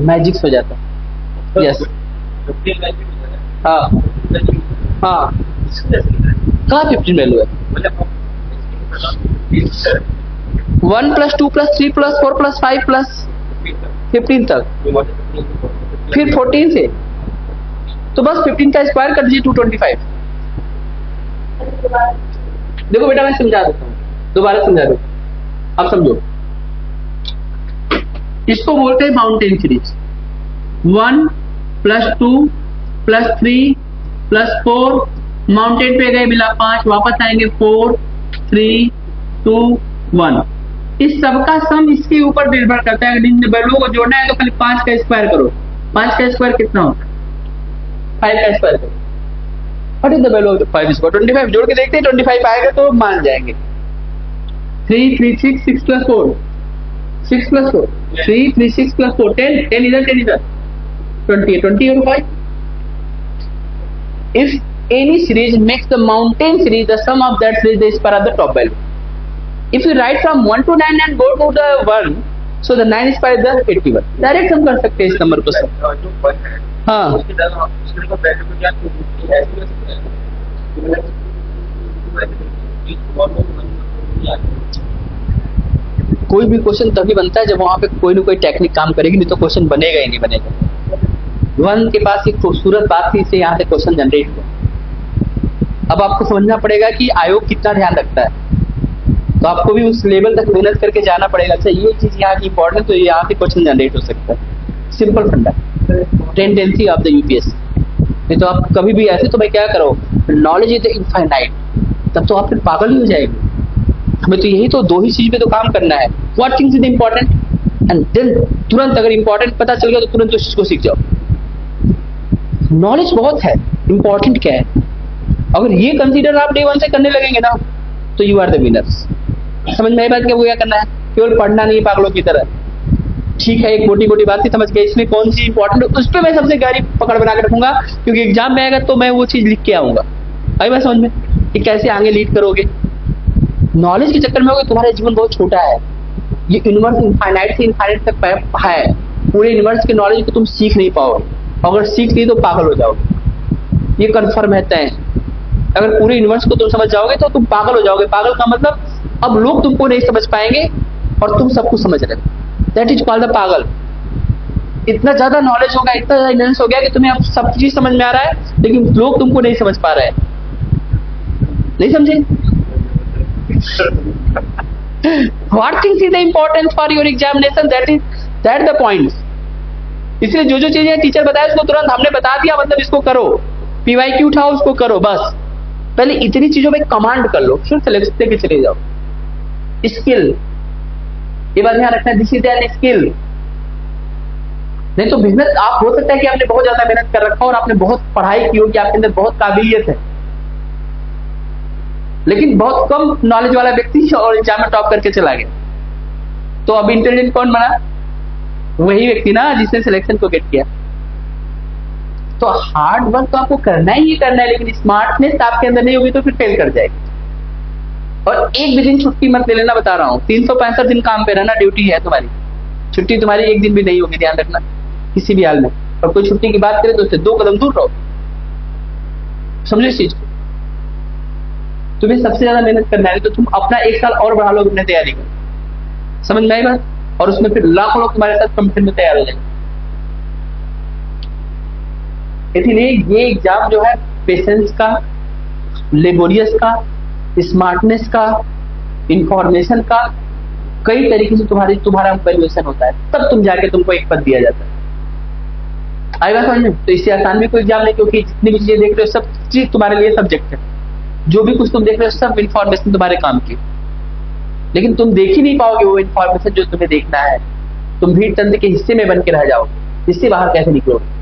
मैजिक्स हो जाता है। यस, हाँ हाँ, कहाँ 15 वैल्यू है? 1 + 2 + 3 + 4 + 5 + 15 तक, फिर 14 से, तो बस 15 का स्क्वायर कर दीजिए 225। देखो बेटा मैं समझा देता हूँ, दोबारा समझा देता हूँ, आप समझो। इसको बोलते हैं माउंटेन सीरीज। 1 + 2 + 3 + 4, माउंटेन पे गए बिला 5, वापस आएंगे 4 3 2 1। इस सबका सम इसके ऊपर निर्भर करता है। इन वैल्यू को जोड़ना है तो खाली 5 का स्क्वायर करो। 5 का स्क्वायर कितना होता है? 5 का स्क्वायर करो। What is the value of 5 square? 25। जोड़ के देखते हैं, 25 आएगा तो मान जाएंगे। 3 3 6 6 + 4, 6 + 4 3 3 6 + 4 10 10 इधर 10 इधर 20 20 और 5। If any series makes the mountain series, the sum of that series is per the top value. If you write from 1 to 9 and go to the 1, so the 9 is per the 81. Direct हम कर सकते हैं इस number को sir. हाँ, कोई भी question तभी बनता है जब वहां पे कोई ना कोई टेक्निक काम करेगी, नहीं तो क्वेश्चन बनेगा ही नहीं बनेगा। वन के पास एक खूबसूरत बात थी, इससे यहाँ से क्वेश्चन जनरेट हुआ। अब आपको समझना पड़ेगा कि आयोग कितना ध्यान रखता है, तो आपको भी उस लेवल तक मेहनत करके जाना पड़ेगा। अच्छा ये चीज यहाँ की इंपॉर्टेंट, तो ये यहाँ से क्वेश्चन जनरेट हो सकता है। सिंपल फंडा, टेंडेंसी ऑफ द यूपीएससी। नहीं तो आप कभी भी ऐसे, तो मैं क्या करो, नॉलेज इज इनफाइनाइट, तब तो आप फिर पागल ही हो जाएंगे। हमें तो यही तो दो ही चीज पे तो काम करना है, what things is important and then तुरंत अगर इंपॉर्टेंट पता चल गया तो तुरंत उस चीज को सीख जाओ। नॉलेज बहुत है, इंपॉर्टेंट क्या है। अगर ये कंसीडर आप डे 1 से करने लगेंगे ना, तो यू आर द विनर्स। समझ में आई बात? क्या करना है, केवल पढ़ना नहीं पागलों की तरह। ठीक है, एक मोटी मोटी बात थी, समझ गए। इसमें कौन सी इंपॉर्टेंट है उस पर मैं सबसे गहरी पकड़ बना के रखूंगा, क्योंकि एग्जाम में आएगा तो मैं वो चीज लिख के आऊंगा। आई बात समझ में कि कैसे आगे लीड करोगे। नॉलेज के चक्कर में होगा, तुम्हारा जीवन बहुत छोटा है। ये यूनिवर्स इनफाइनाइट से इनफाइनाइट तक है, पूरे यूनिवर्स के नॉलेज को तुम सीख नहीं पाओगे। अगर सीख ली तो पागल हो जाओगे, ये कन्फर्म है, तय। अगर पूरे यूनिवर्स को तुम समझ जाओगे तो तुम पागल हो जाओगे। पागल का मतलब अब लोग तुमको नहीं समझ पाएंगे और तुम सब कुछ समझ रहे हो, दैट इज कॉल्ड द पागल। इतना ज्यादा नॉलेज होगा, इतना ज्यादा इनहेंस हो गया कि तुम्हें अब सब चीज समझ में आ रहा है, लेकिन लोग तुमको नहीं समझ पा रहे हैं। नहीं समझे? What things is the importance for your examination? That the points. इसलिए जो चीजें टीचर बताए उसको तुरंत हमने बता दिया, मतलब इसको करो। PYQ उठाओ, उसको करो। बस पहले इतनी चीजों में कमांड कर लो, फिर सिलेक्ट के चले जाओ। स्किल, ये बात ध्यान रखना, दिस इज एन स्किल। नहीं तो मेहनत, आप हो सकता है कि आपने बहुत ज्यादा मेहनत कर रखा हो और आपने बहुत पढ़ाई की हो, कि आपके अंदर बहुत काबिलियत है, लेकिन बहुत कम नॉलेज वाला व्यक्ति और एग्जाम में टॉप करके चला गया, तो अब इंटेलिजेंट कौन बना? वही व्यक्ति ना जिसने सिलेक्शन को गेट किया। तो हार्ड वर्क तो आपको करना ही करना है, लेकिन स्मार्टनेस आपके अंदर नहीं होगी तो फिर फेल कर जाएगी। और एक भी दिन छुट्टी मत ले लेना, बता रहा हूँ। 365 दिन काम पे रहना ड्यूटी है तुम्हारी, छुट्टी तुम्हारी एक दिन भी नहीं होगी, ध्यान रखना किसी भी हाल में। और कोई छुट्टी की बात करे तो उससे 2 कदम दूर रहो, समझो इस चीज को। तुम्हें सबसे ज्यादा मेहनत करना है, तो तुम अपना 1 साल और बढ़ा लो अपने तैयारी में, समझ में आई बात? और उसमें फिर लाखों लोग तुम्हारे साथ कंपटीशन में तैयार हो जाएंगे। इसलिए ये एग्जाम जो है पेशेंस का, लेबोरियस का, स्मार्टनेस का, इंफॉर्मेशन का, कई तरीके से तुम्हारा वैल्यूएशन होता है, तब तुम जाके तुमको एक पद दिया जाता है। आएगा समझ में? तो इससे आसान भी कोई एग्जाम नहीं, क्योंकि जितनी भी चीजें देख रहे हो सब चीज तुम्हारे लिए सब्जेक्ट है। जो भी कुछ तुम देख रहे हो सब इंफॉर्मेशन तुम्हारे काम की, लेकिन तुम देख ही नहीं पाओगे वो इंफॉर्मेशन जो तुम्हें देखना है। तुम भीड़ तंत्र के हिस्से में बन के रह जाओगे, इससे बाहर कैसे निकलोगे?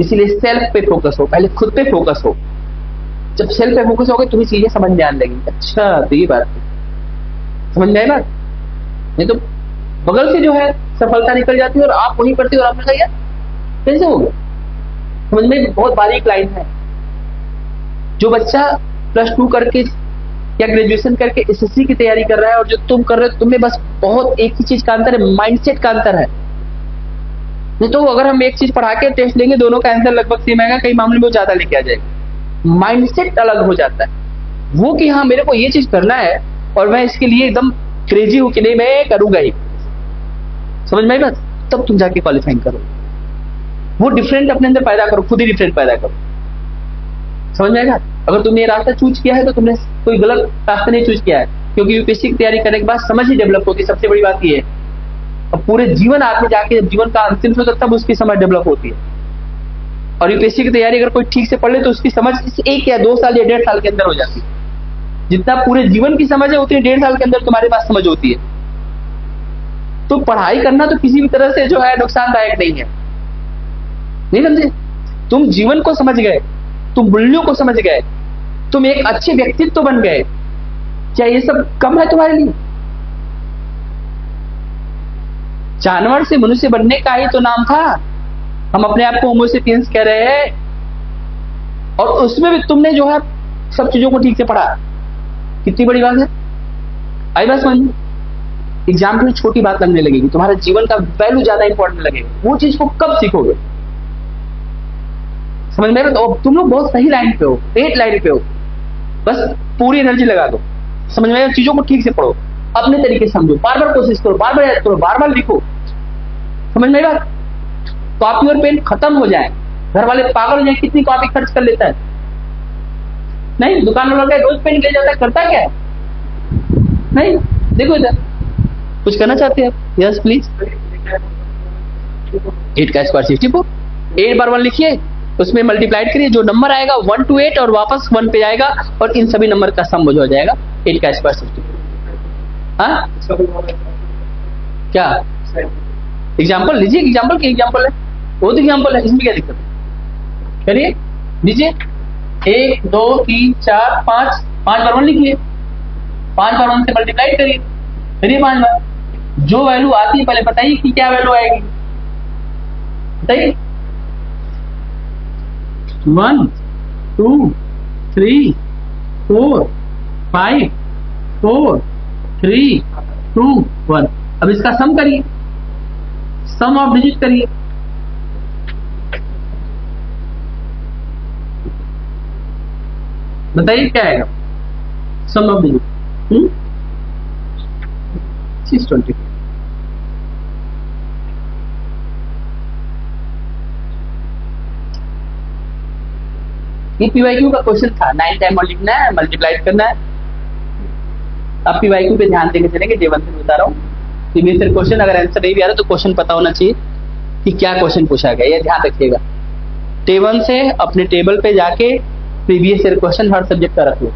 इसीलिए सेल्फ पे फोकस हो, पहले खुद पे फोकस हो। जब सेल्फ पे फोकस होगे तुम्हें चीजें समझ में आने लगेंगी। अच्छा तो ये बात है, समझ में आई बात? नहीं तो बगल से जो है सफलता निकल जाती है और आप वहीं पढ़ते हो और आपने कहा यार कैसे हो गया? समझ में? बहुत बारीक लाइन है। जो बच्चा +2 करके या ग्रेजुएशन करके एसएससी की तैयारी कर रहा है और जो तुम कर रहे हो, तुम्हें बस बहुत एक ही चीज का अंतर है, माइंडसेट का अंतर है। नहीं तो अगर हम एक चीज पढ़ा के टेस्ट लेंगे, दोनों का आंसर लगभग सेम आएगा, कई मामले में वो ज्यादा लेके आ जाएगा। माइंडसेट अलग हो जाता है वो कि हाँ मेरे को ये चीज करना है और मैं इसके लिए एकदम क्रेजी हूं कि नहीं मैं करूंगा ही। समझ में आई बात? तब तुम जाके क्वालिफाइंग करो, वो डिफरेंट अपने अंदर पैदा करो, खुद ही डिफरेंट पैदा करो। समझ में आएगा? अगर तुमने ये रास्ता चूज किया है तो तुमने कोई गलत रास्ता नहीं चूज किया है, क्योंकि यूपीएससी की तैयारी करने के बाद समझ ही डेवलप होती है। सबसे बड़ी बात ये है, अब पूरे जीवन आदमी जाके जब जीवन का अंतिम होता है तब उसकी समझ डेवलप होती है। और यूपीएससी की तैयारी अगर कोई ठीक से पढ़ ले तो उसकी समझ इस 1 या 2 साल या 1.5 साल के अंदर हो जाती है। जितना पूरे जीवन की समझ है उतनी 1.5 साल के अंदर तुम्हारे पास समझ होती है। तो पढ़ाई करना तो किसी भी तरह से जो है नुकसानदायक नहीं है, नहीं समझे? तुम जीवन को समझ गए, तुम मूल्यों को समझ गए, तुम एक अच्छे व्यक्तित्व तो बन गए, क्या ये सब कम है तुम्हारे लिए? जानवर से मनुष्य बनने का ही तो नाम था। हम अपने आप को होमोसेपियंस कह रहे हैं, और उसमें भी तुमने जो है सब चीजों को ठीक से पढ़ा। कितनी बड़ी बात है। आई बात समझ में? एग्जाम में छोटी बात लगने लगेगी, तुम्हारा जीवन का वैल्यू ज्यादा इंपॉर्टेंट लगेगा। वो चीज को कब सीखोगे? समझ में? तो तुम लोग बहुत सही लाइन पे हो, रेट लाइन पे हो, बस पूरी एनर्जी लगा दो। समझ में? चीजों को ठीक से पढ़ो, अपने तरीके से समझो, बार बार कोशिश करो, बार बार याद करो, बार बार लिखो। समझ में बात? कॉपी और पेन खत्म हो जाए, घर वाले पागल हो जाए, कितनी कॉपी खर्च कर लेता है। नहीं, दुकान वाला रोज पेन ले जाता है, करता क्या है? नहीं, देखो इधर कुछ करना चाहते हैं आप? Yes please. 8 का स्क्वायर 64, 8 बार 1 लिखिए, उसमें मल्टीप्लाइड करिए, जो नंबर आएगा 1 to 8 और वापस 1 पे जाएगा और इन सभी नंबर का सम हो जाएगा 8 का स्क्वायर 64। हाँ क्या एग्जाम्पल लीजिए? एग्जाम्पल की एग्जाम्पल है, वो तो एग्जाम्पल है, इसमें क्या दिक्कत है? करिए, लीजिए 1 2 3 4 5, 5 बार 1 लिखिए, 5 बार 1 से मल्टीप्लाइड करिए, 5 बार। जो वैल्यू आती है पहले बताइए कि क्या वैल्यू आएगी, बताइए। 1 2 3 4 5 4 3 2 1। अब इसका सम करिए, सम ऑफ डिजिट करिए। बताइए क्या आएगा सम ऑफ डिजिट? 620। ये पीवाईक्यू का क्वेश्चन था, 9 टाइम और लिखना है, मल्टीप्लाइड करना है। अब पीवाईक्यू पे ध्यान देके चलेंगे, J1 से बता रहा हूँ। प्रीवियस ईयर क्वेश्चन अगर आंसर नहीं भी आ रहा तो क्वेश्चन पता होना चाहिए कि क्या क्वेश्चन पूछा गया, ये ध्यान रखिएगा। J1 से अपने टेबल पे जाके प्रीवियस ईयर क्वेश्चन हर सब्जेक्ट का रख लो,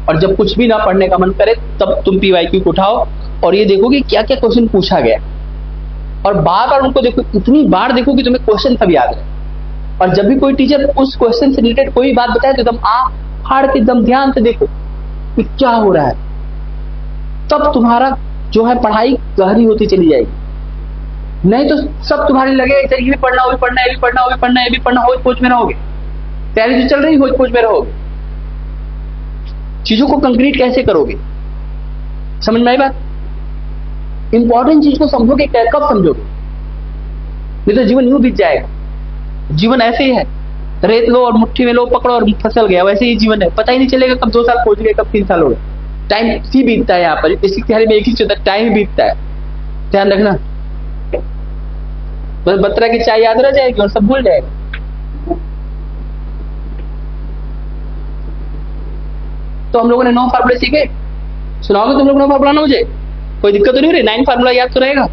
और जब कुछ भी ना पढ़ने का मन करे तब तुम पीवाईक्यू को उठाओ और ये देखो कि क्या क्या क्वेश्चन पूछा गया, और बार बार उनको देखो, इतनी बार देखो कि तुम्हें क्वेश्चन सब याद रहे। और जब भी कोई टीचर उस क्वेश्चन से रिलेटेड कोई बात बताए तो एकदम आंख फाड़ के एकदम ध्यान से देखो कि क्या हो रहा है, तब तुम्हारा जो है पढ़ाई गहरी होती चली जाएगी। नहीं तो सब तुम्हारे लगे ये भी पढ़ना, वो भी पढ़ना, ये भी पढ़ना, वो भी पढ़ना, ये भी पढ़ना, होच पोच में रहोगे। तैयारी जो चल रही होच पोच में रहोगे, चीजों को कंक्रीट कैसे करोगे? समझ में आई बात? इंपॉर्टेंट चीज को समझोगे कब समझोगे? नहीं तो जीवन यूं बीत जाएगा। जीवन ऐसे ही है, रेत लो और मुट्ठी में लो, पकड़ो और फसल गया, वैसे ही जीवन है। पता ही नहीं चलेगा कब 2 साल पहुंच गए, कब 3 साल हो गए। टाइम ही बीतता है यहाँ पर, इसी तैयारी में एक ही चीज, टाइम ही बीतता है। ध्यान रखना, बस बतरा की चाय याद रह जाएगी और सब भूल जाएगा। तो हम लोगों ने 9 फार्मूले सीखे, सुनाओगे तुम लोग 9 फार्मूला ना? मुझे कोई दिक्कत तो नहीं हो रही? 9 फार्मूला याद तो रहेगा?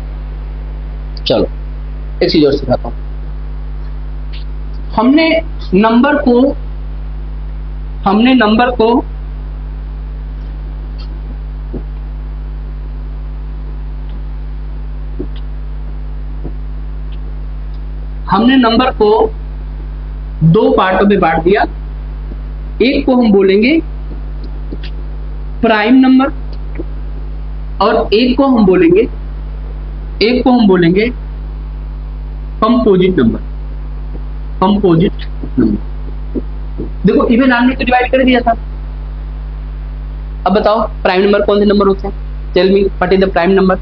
चलो एक चीज और सिखाता हूं। हमने नंबर को 2 पार्टों में बांट दिया। एक को हम बोलेंगे प्राइम नंबर और एक को हम बोलेंगे कंपोजिट नंबर। देखो इवन आने तो डिवाइड कर दिया था। अब बताओ प्राइम नंबर कौन से नंबर होते हैं? Tell me what is the prime number?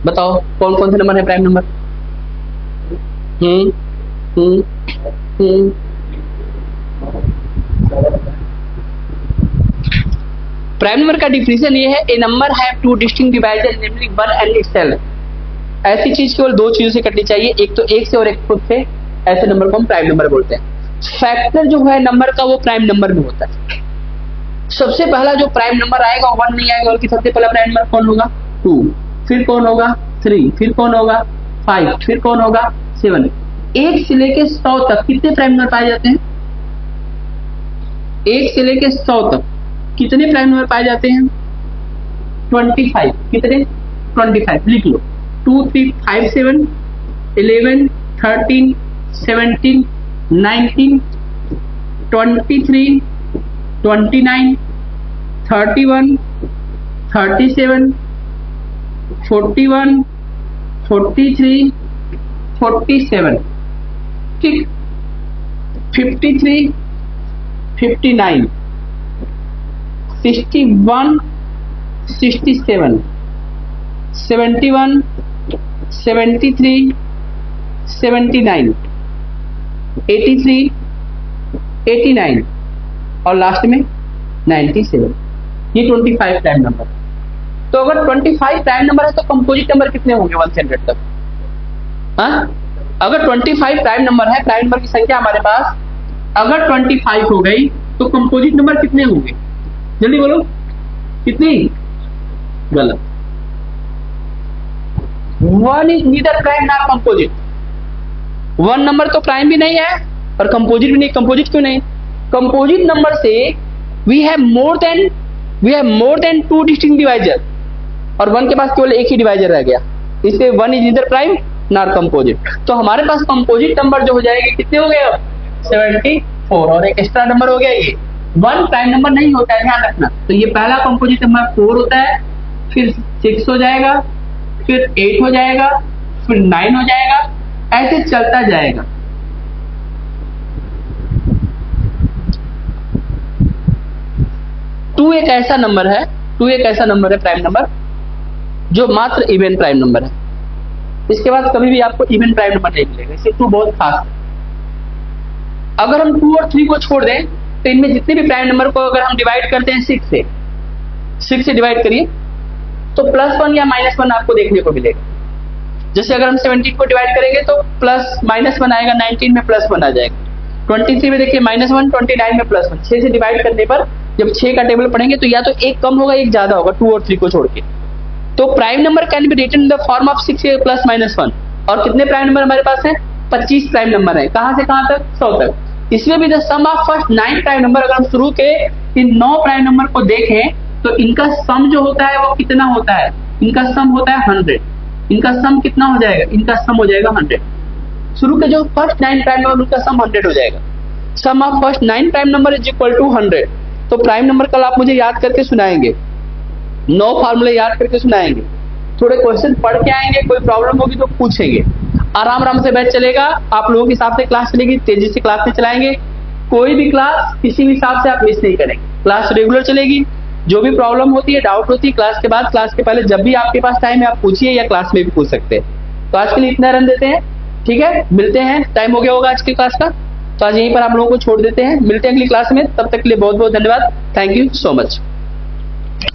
बताओ कौन कौन से नंबर है प्राइम नंबर? प्राइम नंबर का डिफिनेशन ये है, a number have 2 distinct divisor namely 1 and itself. ऐसी चीज केवल 2 चीजों से कटनी चाहिए, एक तो 1 से और एक खुद से। ऐसे नंबर को हम प्राइम नंबर बोलते हैं। फैक्टर जो है नंबर का वो प्राइम नंबर में होता है। सबसे पहला जो प्राइम नंबर आएगा 1 नहीं आएगा, बल्कि सबसे पहला प्राइम नंबर कौन होगा? 2, फिर कौन होगा? 3, फिर कौन होगा? 5, फिर कौन होगा? 7। 1 से लेके 100 तक कितने प्राइम नंबर पाए जाते हैं? 1 से लेके 100 तक कितने प्राइम नंबर पाए जाते हैं? 25। कितने? 25 लिख लो। 2, 3, 5, 7, 11, 13, 17, 19, 23, 29, 31, 37, 41, 43, 47, ठीक, 53, 59, 61, 67, 71, 73, 79, 83, 89 और लास्ट में 97। ये 25 प्राइम नंबर। तो अगर 25 प्राइम नंबर है तो कंपोजिट नंबर कितने होंगे 1 से 100 तक? हाँ, अगर 25 प्राइम नंबर है, प्राइम नंबर की संख्या हमारे पास अगर 25 हो गई तो कंपोजिट नंबर कितने होंगे? जल्दी बोलो कितनी? गलत। 1 is neither prime nor composite. 1 number तो प्राइम भी नहीं है और कंपोजिट भी नहीं। कंपोजिट क्यों नहीं? कंपोजिट नंबर से we have more than 2 distinct divisor और 1 के पास केवल एक ही डिवाइजर रह गया, इसलिए 1 is neither prime nor composite. तो हमारे पास कंपोजिट नंबर जो हो जाएगा कितने हो गए? 74 और एक एक्स्ट्रा नंबर हो गया ये 1 प्राइम नंबर नहीं होता है, ध्यान रखना। तो ये पहला कंपोजिट नंबर 4 होता है, फिर 6 हो जाएगा, फिर 8 हो जाएगा, फिर 9 हो जाएगा, ऐसे चलता जाएगा। टू एक ऐसा नंबर है प्राइम नंबर जो मात्र इवन प्राइम नंबर है। इसके बाद कभी भी आपको इवन प्राइम नंबर नहीं मिलेगा, इससे 2 बहुत खास है। अगर हम 2 और 3 को छोड़ दें तो इनमें जितने भी प्राइम नंबर को अगर हम डिवाइड करते हैं 6 से डिवाइड करिए तो +1 या -1 आपको देखने को मिलेगा। जैसे अगर हम 17 को डिवाइड करेंगे तो +-1 आएगा, 19 में +1 आ जाएगा, 23 में देखिए -1, 29 में +1। 6 से डिवाइड करने पर जब 6 का टेबल पढ़ेंगे तो या तो एक कम होगा एक ज्यादा होगा 2 और 3 को छोड़ के। तो prime number can be written in the form of 6 +-1। और कितने प्राइम नंबर हमारे पास है? 25 प्राइम नंबर है। कहां से कहां तक? 100 तक। इसमें भी the sum of first 9 prime number, अगर हम शुरू के इन 9 प्राइम नंबर को देखें तो इनका सम जो होता है वो कितना होता है? इनका सम होता है 100। इनका सम कितना हो जाएगा? इनका सम हो जाएगा 100। शुरू के जो फर्स्ट 9 प्राइम नंबर उनका सम 100 हो जाएगा। Sum of first 9 prime number is equal to 100। तो प्राइम नंबर कल आप मुझे याद करके सुनाएंगे, 9 फार्मूले याद करके सुनाएंगे, थोड़े क्वेश्चन पढ़ के आएंगे, कोई प्रॉब्लम होगी तो पूछेंगे। आराम से बैच चलेगा, आप लोगों के हिसाब से क्लास चलेगी, तेजी से क्लास में चलाएंगे। कोई भी क्लास किसी भी हिसाब से आप मिस नहीं करेंगे, क्लास रेगुलर चलेगी। जो भी प्रॉब्लम होती है, डाउट होती है, क्लास के बाद, क्लास के पहले, जब भी आपके पास टाइम है आप पूछिए या क्लास में भी पूछ सकते हैं। तो आज के लिए इतना रन देते हैं, ठीक है? मिलते हैं, टाइम हो गया होगा आज की क्लास का, तो आज यहीं पर आप लोगों को छोड़ देते हैं। मिलते हैं अगली क्लास में, तब तक के लिए बहुत बहुत धन्यवाद। Thank you so much.